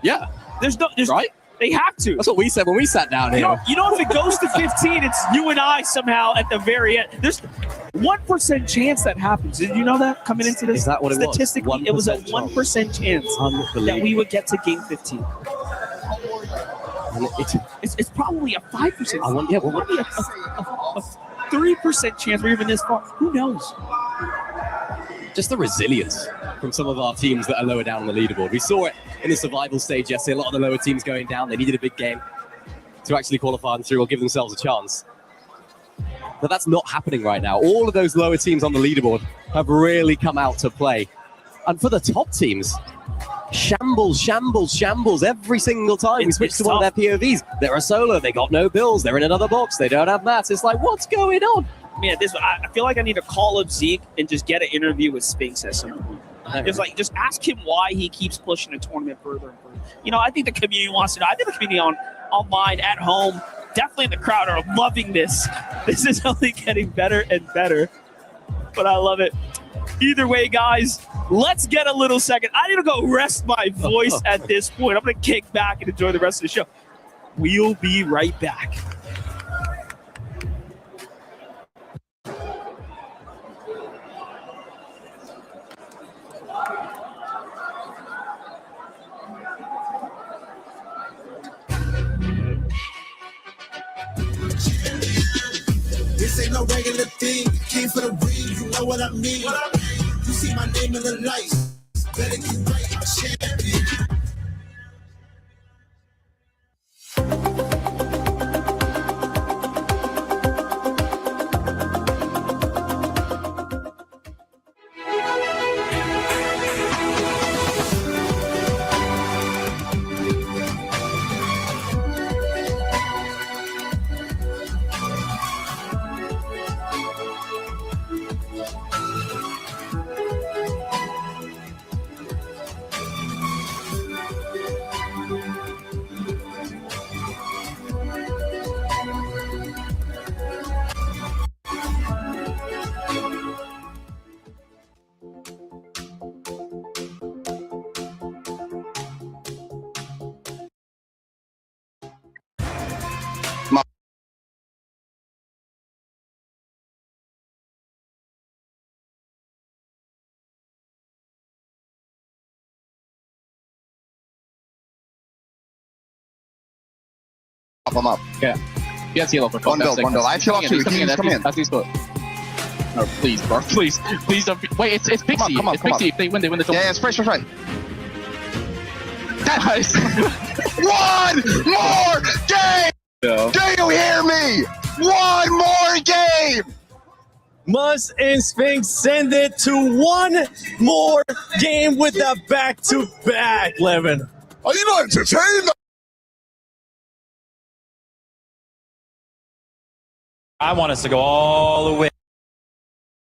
[SPEAKER 12] yeah.
[SPEAKER 13] There's
[SPEAKER 12] right?
[SPEAKER 13] They have to.
[SPEAKER 12] That's what we said when we sat down here.
[SPEAKER 13] You know, if it goes to 15, it's you and I somehow at the very end. 1% chance that happens. Did you know that coming into this?
[SPEAKER 12] Is that what it was?
[SPEAKER 13] Statistically, it was a 1% chance that we would get to game 15. It's probably a 5%.
[SPEAKER 12] Yeah,
[SPEAKER 13] what would be a 3% chance we're even this far? Who knows?
[SPEAKER 12] Just the resilience from some of our teams that are lower down on the leaderboard. We saw it in the survival stage yesterday. A lot of the lower teams going down. They needed a big game to actually qualify through or give themselves a chance. But that's not happening right now. All of those lower teams on the leaderboard have really come out to play. And for the top teams, shambles, shambles, shambles every single time we switch to one of their POVs. They're a solo, they got no bills, they're in another box, they don't have mats. It's like, what's going on?
[SPEAKER 13] Man, I feel like I need to call up Zeke and just get an interview with Spinks at some point. Just ask him why he keeps pushing the tournament further and further. You know, I think the community wants to know. I think the community online, at home, definitely in the crowd are loving this. This is only getting better and better, but I love it. Either way, guys, let's get a little second. I need to go rest my voice at this point. I'm going to kick back and enjoy the rest of the show. We'll be right back.
[SPEAKER 14] This ain't no regular thing. Came for the ring, you know what I mean. You see my name in the lights. Better get right, I'm champion.
[SPEAKER 15] Up him up.
[SPEAKER 10] Yeah. Yes, yellow for
[SPEAKER 15] one build. I feel up to you. He's coming in.
[SPEAKER 10] That's his foot. No, please, bro. Please don't. Wait, it's Pixie.
[SPEAKER 15] Come on,
[SPEAKER 10] it's Pixie. If they win the tournament.
[SPEAKER 15] Yeah, it's fresh. Right. Guys, one more game.
[SPEAKER 10] No.
[SPEAKER 15] Do you hear me? One more game.
[SPEAKER 11] Muzz and Spinks send it to one more game with a back-to-back, Levin.
[SPEAKER 15] Are you not entertained?
[SPEAKER 16] I want us to go all the way to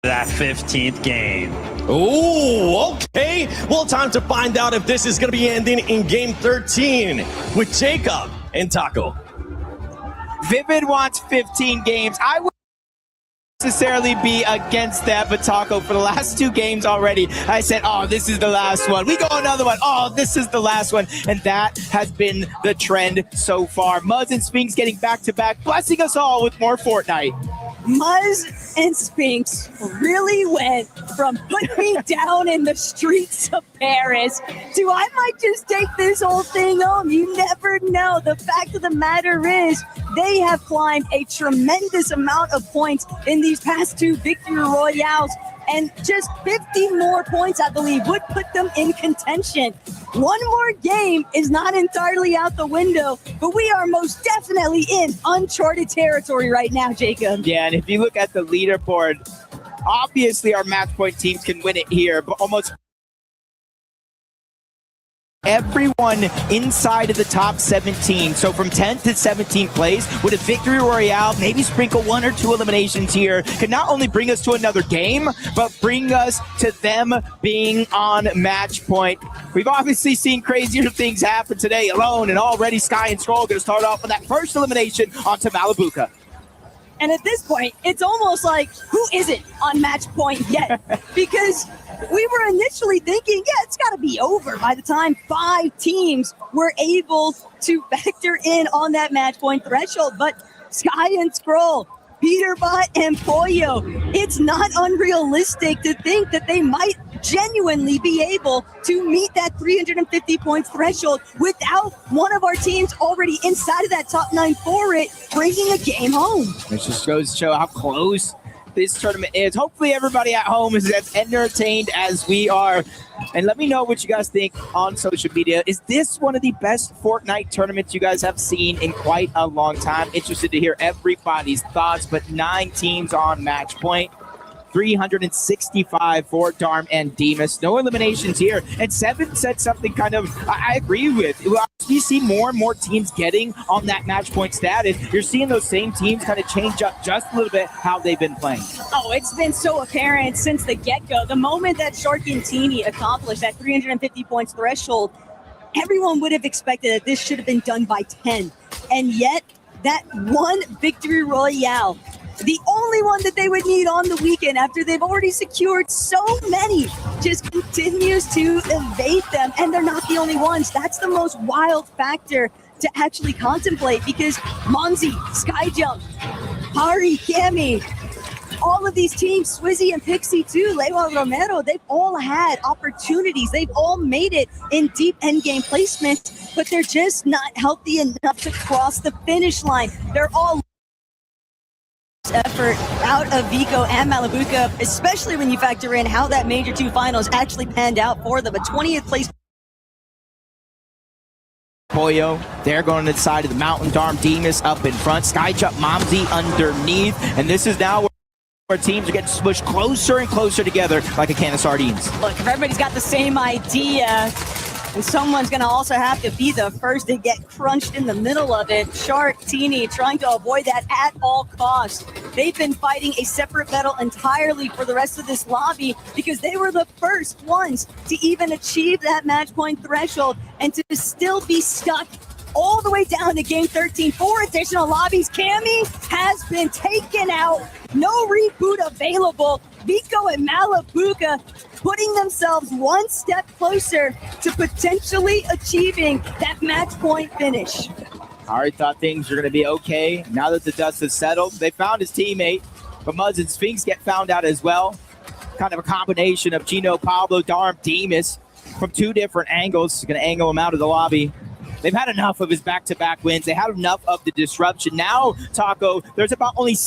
[SPEAKER 16] that 15th game.
[SPEAKER 11] Ooh, okay. Well, time to find out if this is going to be ending in game 13 with Jacob and Taco.
[SPEAKER 1] Vivid wants 15 games. I would necessarily be against that, but Taco, for the last 2 games already, I said, oh, this is the last one. We go another one. Oh, this is the last one. And that has been the trend so far. Muzz and Spinks getting back-to-back, blessing us all with more Fortnite.
[SPEAKER 2] Muzz and Spinks really went from put me down in the streets of Paris to I might just take this whole thing home. You never know. The fact of the matter is they have climbed a tremendous amount of points in these past 2 victory royales, and just 50 more points, I believe, would put them in contention. One more game is not entirely out the window, but we are most definitely in uncharted territory right now, Jacob.
[SPEAKER 1] Yeah, and if you look at the leaderboard, obviously our match point teams can win it here, but almost everyone inside of the top 17. So from 10th to 17th place with a victory royale, maybe sprinkle 1 or 2 eliminations here, can not only bring us to another game, but bring us to them being on match point. We've obviously seen crazier things happen today alone, and already Sky and Stroll going to start off with that first elimination onto Malibuca.
[SPEAKER 2] And at this point, it's almost like, who isn't on match point yet? Because we were initially thinking, yeah, it's got to be over by the time 5 teams were able to factor in on that match point threshold. But Sky and Scroll Peterbot and Pollo. It's not unrealistic to think that they might genuinely be able to meet that 350 points threshold without one of our teams already inside of that top 9 for it, bringing a game home.
[SPEAKER 1] It just goes to show how close this tournament is. Hopefully everybody at home is as entertained as we are. And let me know what you guys think on social media. Is this one of the best Fortnite tournaments you guys have seen in quite a long time? Interested to hear everybody's thoughts, but 9 teams on match point. 365 for Darm and Demas. No eliminations here. And Seven said something kind of I agree with. You see more and more teams getting on that match point status. You're seeing those same teams kind of change up just a little bit how they've been playing.
[SPEAKER 2] Oh, it's been so apparent since the get-go. The moment that Sharkantini accomplished that 350 points threshold, everyone would have expected that this should have been done by 10. And yet, that one victory royale, the only one that they would need on the weekend after they've already secured so many, just continues to evade them. And they're not the only ones. That's the most wild factor to actually contemplate, because Monzi, Skyjump, Hari, Cami, all of these teams, Swizzy and Pixie too, Lewa and Romero, they've all had opportunities. They've all made it in deep endgame placement, but they're just not healthy enough to cross the finish line. They're all effort out of Vico and Malabuka, especially when you factor in how that Major 2 finals actually panned out for them. A 20th place.
[SPEAKER 1] Pollo, they're going to the side of the mountain. Darm Demas up in front. Skyjump Momsy underneath. And this is now where teams are getting smushed closer and closer together like a can of sardines.
[SPEAKER 2] Look, if everybody's got the same idea, and someone's going to also have to be the first to get crunched in the middle of it. Shark, Teeny trying to avoid that at all costs. They've been fighting a separate battle entirely for the rest of this lobby because they were the first ones to even achieve that match point threshold and to still be stuck all the way down to game 13. 4 additional lobbies. Cammy has been taken out. No reboot available. Vico and Malabuka putting themselves one step closer to potentially achieving that match point finish.
[SPEAKER 1] Ari thought things were going to be okay. Now that the dust has settled, they found his teammate, but Muzz and Sphinx get found out as well. Kind of a combination of Gino, Pablo, Darm, Demas from 2 different angles. Going to angle him out of the lobby. They've had enough of his back-to-back wins. They had enough of the disruption. Now, Taco, there's about only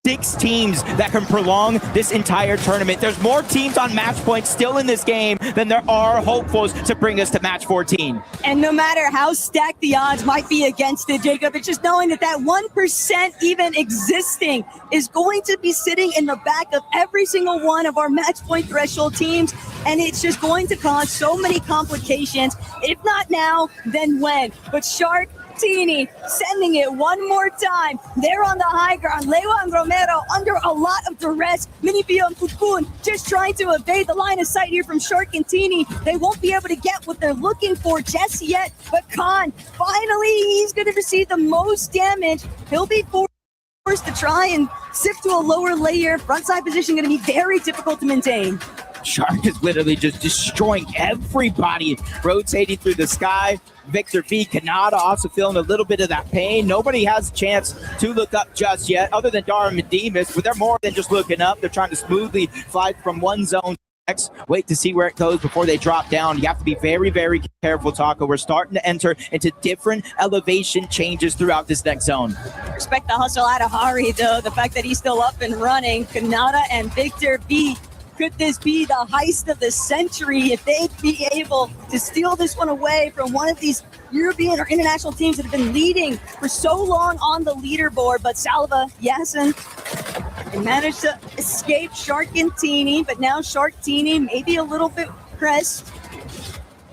[SPEAKER 1] 6 teams that can prolong this entire tournament. There's more teams on match points still in this game than there are hopefuls to bring us to match 14.
[SPEAKER 2] And no matter how stacked the odds might be against it, Jacob, it's just knowing that that 1% even existing is going to be sitting in the back of every single one of our match point threshold teams. And it's just going to cause so many complications. If not now, then when? But Shark, Teeny sending it one more time. They're on the high ground. Lewa and Romero under a lot of duress. Minipio and Kukun just trying to evade the line of sight here from Shark and Teeny. They won't be able to get what they're looking for just yet. But Khan, finally, he's going to receive the most damage. He'll be forced to try and sift to a lower layer. Frontside position going to be very difficult to maintain.
[SPEAKER 1] Shark is literally just destroying everybody, rotating through the sky. Victor V, Kanata also feeling a little bit of that pain. Nobody has a chance to look up just yet, other than Darm and Demas, but they're more than just looking up. They're trying to smoothly fly from one zone to the next. Wait to see where it goes before they drop down. You have to be very, very careful, Taco. We're starting to enter into different elevation changes throughout this next zone.
[SPEAKER 2] Respect the hustle out of Hari, though. The fact that he's still up and running. Kanata and Victor V. Could this be the heist of the century if they'd be able to steal this one away from one of these European or international teams that have been leading for so long on the leaderboard? But Salva, Yasin, they managed to escape Shark and Teeny, but now Shark Teeny maybe a little bit pressed.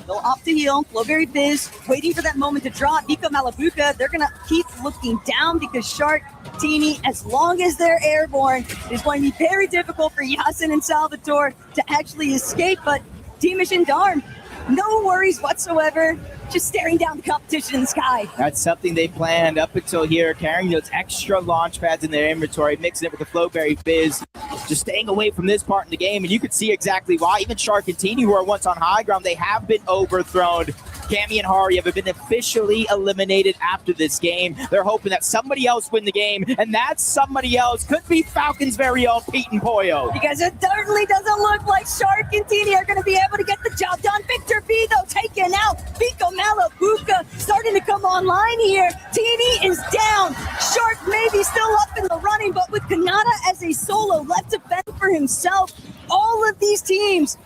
[SPEAKER 2] They'll opt to heal. Flowberry Fizz waiting for that moment to drop. Vico Malabuka, they're going to keep looking down because Shark, Teeny, as long as they're airborne, it's going to be very difficult for Yasin and Salvatore to actually escape. But Deemish and Darm, no worries whatsoever. Just staring down the competition in the sky.
[SPEAKER 1] That's something they planned up until here, carrying those extra launch pads in their inventory, mixing it with the Flowberry Fizz, just staying away from this part in the game. And you could see exactly why. Even Shark and Teeny, who are once on high ground, they have been overthrown. Cammy and Hari have been officially eliminated after this game. They're hoping that somebody else win the game, and that somebody else could be Falcons' very own Pete and Poyo.
[SPEAKER 2] Because it certainly doesn't look like Shark and Teeny are going to be able to get the job done. Victor B, though, taken out. Vico Malabuka starting to come online here. Teeny is down. Shark maybe still up in the running, but with Kanata as a solo left to fend for himself, all of these teams,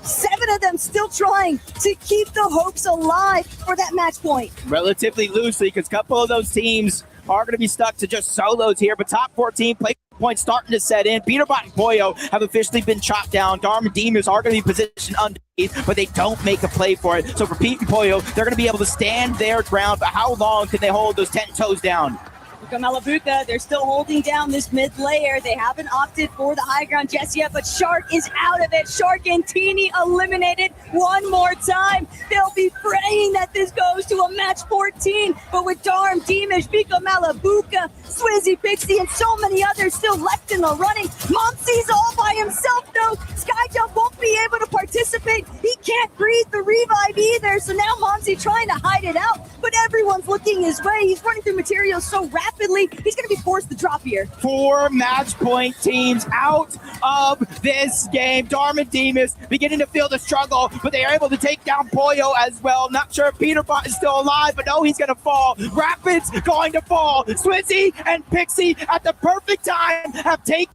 [SPEAKER 2] 7 of them still trying to keep the hopes alive for that match point.
[SPEAKER 1] Relatively loosely, because a couple of those teams are going to be stuck to just solos here, but top 14 play points starting to set in. Peterbot and Poyo have officially been chopped down. Dharma Demons are going to be positioned underneath, but they don't make a play for it. So for Pete and Poyo, they're going to be able to stand their ground, but how long can they hold those 10 toes down?
[SPEAKER 2] Malabuka, they're still holding down this mid layer. They haven't opted for the high ground just yet, but Shark is out of it. Shark and Teeny eliminated one more time. They'll be praying that this goes to a match 14, but with Darm, Deemish, Vico Malabuka, Swizzy, Pixie, and so many others still left in the running. Momsy's all by himself, though. Skyjump won't be able to participate. He can't breathe the revive either, so now Momsy trying to hide it out, but everyone's looking his way. He's running through materials so rapidly. He's going to be forced to drop here.
[SPEAKER 1] 4 match point teams out of this game. Dharma Demas beginning to feel the struggle, but they are able to take down Poyo as well. Not sure if Peterbot is still alive, but no, he's going to fall. Rapids going to fall. Swizzy and Pixie at the perfect time have taken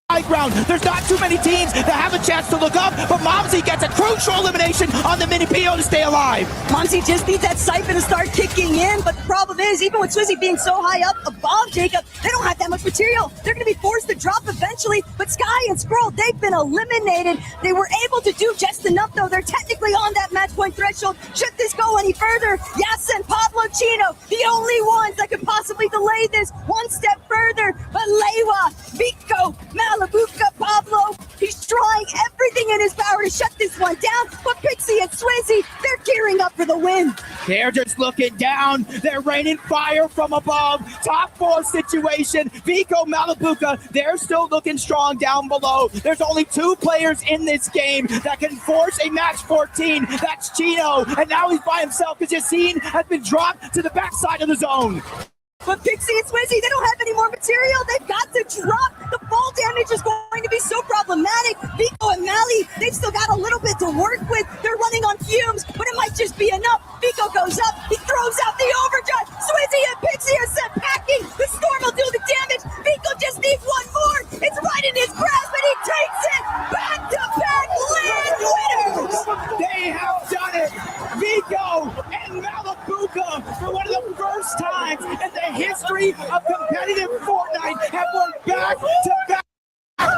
[SPEAKER 1] high ground. There's not too many teams that have a chance to look up, but Momsy gets a crucial elimination on the mini PO to stay alive.
[SPEAKER 2] Momsy just needs that siphon to start kicking in, but the problem is, even with Swizzy being so high up above Jacob, they don't have that much material. They're going to be forced to drop eventually, but Sky and Scroll, they've been eliminated. They were able to do just enough, though. They're technically on that match point threshold. Should this go any further, Yasin, Pablo, Chino, the only ones that could possibly delay this one step further, but Leiwa, Vico, Malabuka, Pablo, he's trying everything in his power to shut this one down, but Pixie and Swizzy, they're gearing up for the win.
[SPEAKER 1] They're just looking down. They're raining fire from above. Top 4 situation. Vico, Malabuka, they're still looking strong down below. There's only 2 players in this game that can force a match 14. That's Chino, and now he's by himself because Yassine has been dropped to the backside of the zone.
[SPEAKER 2] But Pixie and Swizzy, they don't have any more material. They've got to drop. The fall damage is going to be so problematic. Vico and Mally, they've still got a little bit to work with. They're running on fumes, but it might just be enough. Vico goes up. He throws out the overdrive. Swizzy and Pixie are set packing. The storm will do the damage. Vico just needs one more. It's right in his grasp, and he takes it. Back-to-back land winners.
[SPEAKER 1] They have done it. Vico and Malabuka, for one of the first times in the history of competitive Fortnite, have won back-to-back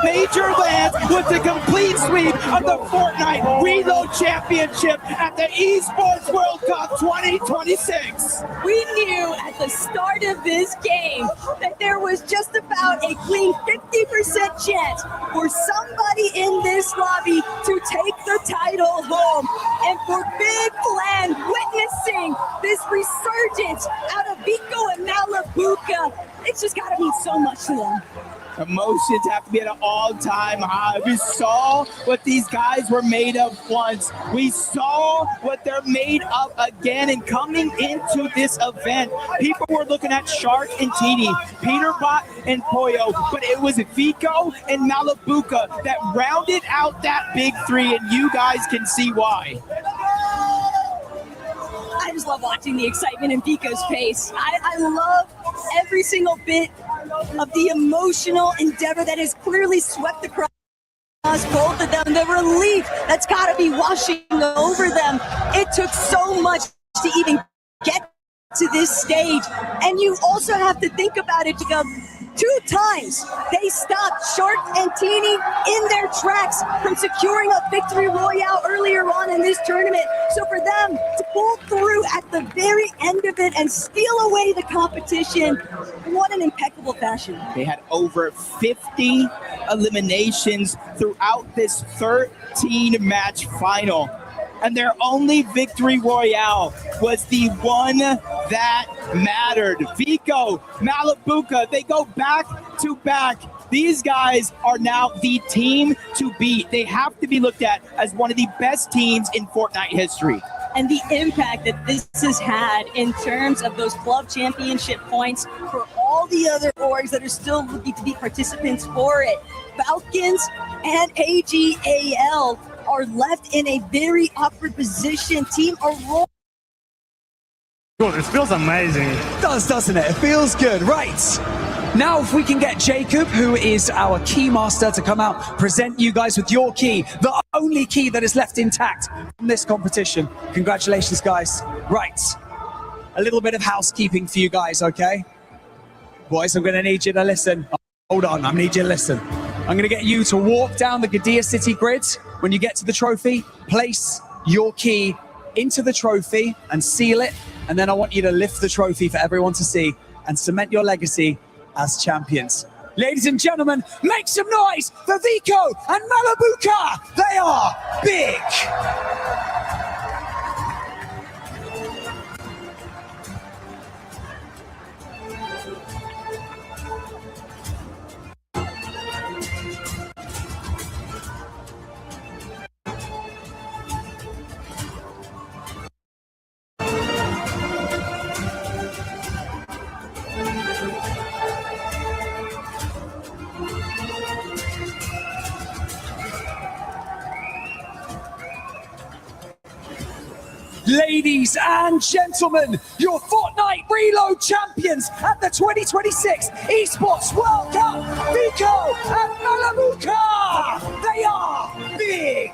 [SPEAKER 1] major lands with the complete sweep of the Fortnite Reload Championship at the Esports World Cup 2026.
[SPEAKER 2] We knew at the start of this game that there was just about a clean 50% chance for somebody in this lobby to take the title home. And for Big Plan witnessing this resurgence out of Vico and Malabuka, it's just got to mean so much to them.
[SPEAKER 1] Emotions have to be at an all-time high. We saw what these guys were made of once. We saw what they're made of again. And coming into this event, people were looking at Shark and Teeny, Peterbot and Poyo, but it was Vico and Malabuka that rounded out that big 3, and you guys can see why.
[SPEAKER 2] I just love watching the excitement in Vico's face. I love every single bit of the emotional endeavor that has clearly swept across both of them. The relief that's got to be washing over them. It took so much to even get to this stage. And you also have to think about it to go, 2 times they stopped Shark and Teeny in their tracks from securing a victory royale earlier on in this tournament. So for them to pull through at the very end of it and steal away the competition, what an impeccable fashion.
[SPEAKER 1] They had over 50 eliminations throughout this 13-match final. And their only victory royale was the one that mattered. Vico, Malabuka, they go back to back. These guys are now the team to beat. They have to be looked at as one of the best teams in Fortnite history.
[SPEAKER 2] And the impact that this has had in terms of those club championship points for all the other orgs that are still looking to be participants for it. Falcons and AGAL are left in a very awkward position. Team Aurora.
[SPEAKER 17] Good, it feels amazing.
[SPEAKER 3] It does, doesn't it? It feels good. Right. Now, if we can get Jacob, who is our key master, to come out, present you guys with your key, the only key that is left intact from this competition. Congratulations, guys. Right. A little bit of housekeeping for you guys, okay? Boys, I'm going to need you to listen. Hold on, I need you to listen. I'm going to get you to walk down the Gadia City grid. When you get to the trophy, place your key into the trophy and seal it. And then I want you to lift the trophy for everyone to see and cement your legacy as champions. Ladies and gentlemen, make some noise for Vico and Malabuka. They are big. Ladies and gentlemen, your Fortnite Reload champions at the 2026 Esports World Cup, Vico and Malabuka. They are big.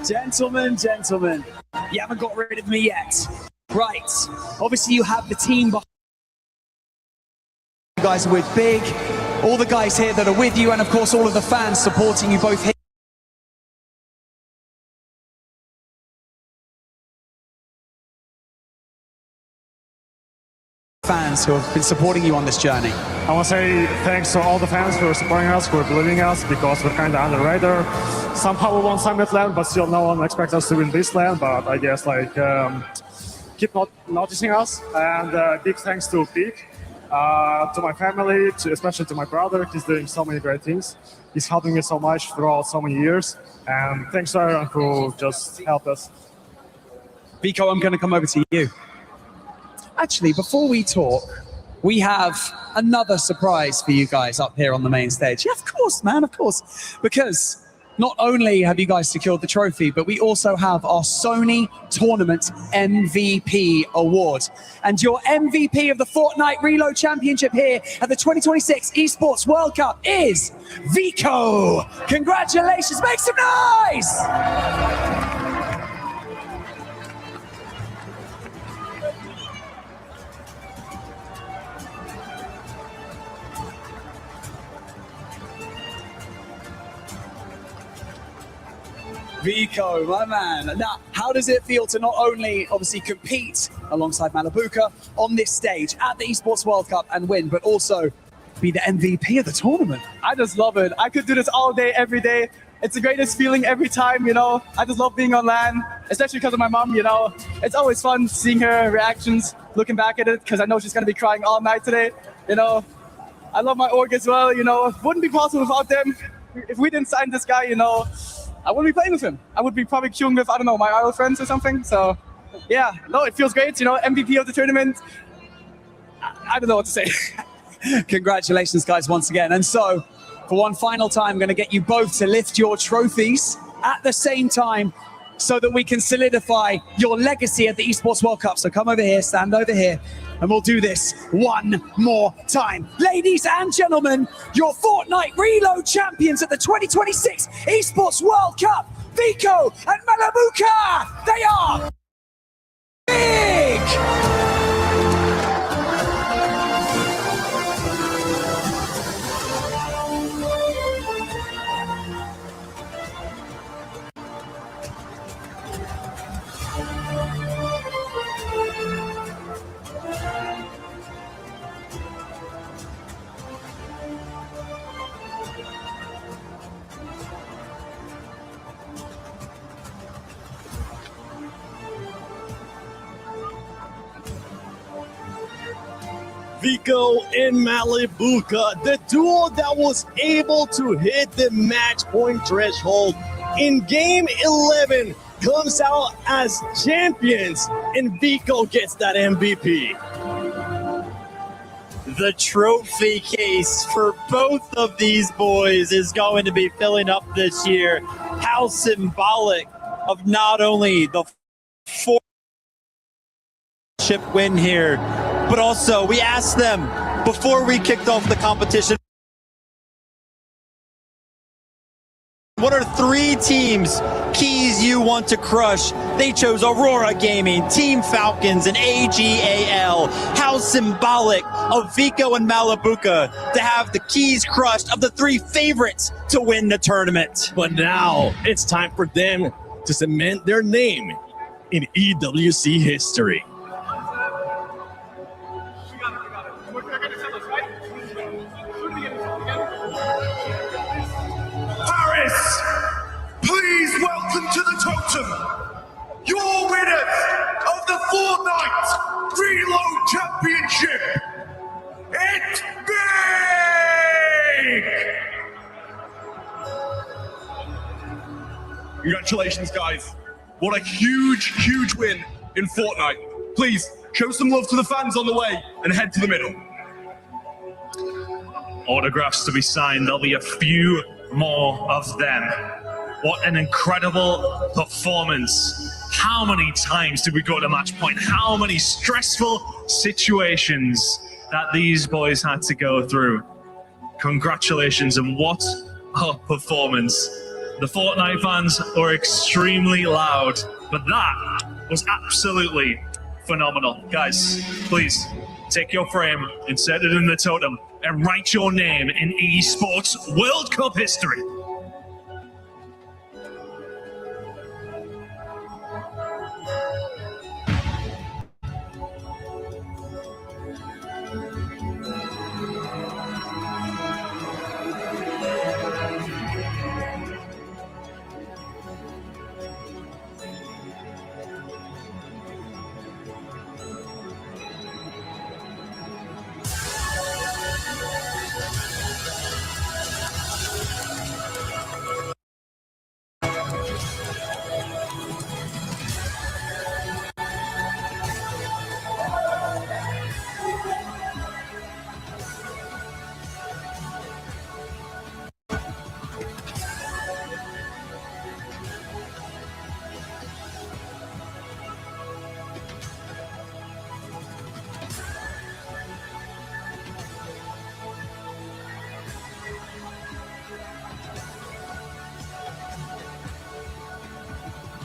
[SPEAKER 3] Gentlemen, you haven't got rid of me yet. Right, obviously you have the team behind you guys are with Big, all the guys here that are with you, and of course all of the fans supporting you both here. Fans who have been supporting you on this journey.
[SPEAKER 17] I want to say thanks to all the fans who are supporting us, who are believing us, because we're kind of under the radar. Somehow we won Summit Land, but still no one expects us to win this land. But I guess keep noticing us. And big thanks to Big, to my family, especially to my brother. He's doing so many great things. He's helping me so much throughout so many years. And thanks to everyone who just helped us.
[SPEAKER 3] Vico, I'm going to come over to you. Actually, before we talk, we have another surprise for you guys up here on the main stage. Yeah, of course, man, of course. Because not only have you guys secured the trophy, but we also have our Sony Tournament MVP Award. And your MVP of the Fortnite Reload Championship here at the 2026 Esports World Cup is Vico. Congratulations, make some noise! Vico, my man. Now, how does it feel to not only obviously compete alongside Malabuka on this stage at the Esports World Cup and win, but also be the MVP of the tournament?
[SPEAKER 18] I just love it. I could do this all day, every day. It's the greatest feeling every time, you know. I just love being on LAN, especially because of my mom, you know. it's always fun seeing her reactions, looking back at it, because I know she's going to be crying all night today. You know, I love my org as well. You know, it wouldn't be possible without them. If we didn't sign this guy, you know, I wouldn't be playing with him. I would be probably queuing with, I don't know, my IRL friends or something. So, yeah, no, it feels great. You know, MVP of the tournament. I don't know what to say.
[SPEAKER 3] Congratulations, guys, once again. And so, for one final time, I'm going to get you both to lift your trophies at the same time so that we can solidify your legacy at the Esports World Cup. So come over here, stand over here, and we'll do this one more time. Ladies and gentlemen, your Fortnite Reload champions at the 2026 Esports World Cup, Vico and Malabuka. They are big!
[SPEAKER 19] Vico and Malabuka, the duo that was able to hit the match point threshold in game 11, comes out as champions, and Vico gets that MVP.
[SPEAKER 16] The trophy case for both of these boys is going to be filling up this year. How symbolic of not only the four win here, but also we asked them before we kicked off the competition, what are 3 teams, keys you want to crush? They chose Aurora Gaming, Team Falcons, and AGAL. How symbolic of Vico and Malabuka to have the keys crushed of the 3 favorites to win the tournament.
[SPEAKER 19] But now it's time for them to cement their name in EWC history.
[SPEAKER 14] Paris, please welcome to the totem your winners of the Fortnite Reload Championship. It's big!
[SPEAKER 20] Congratulations, guys. What a huge win in Fortnite. Please, show some love to the fans on the way and head to the middle.
[SPEAKER 16] Autographs to be signed. There'll be a few more of them. What an incredible performance. How many times did we go to match point? How many stressful situations that these boys had to go through. Congratulations, and what a performance. The Fortnite fans are extremely loud, but that was absolutely phenomenal. Guys, please take your frame, insert it in the totem, and write your name in esports World Cup history.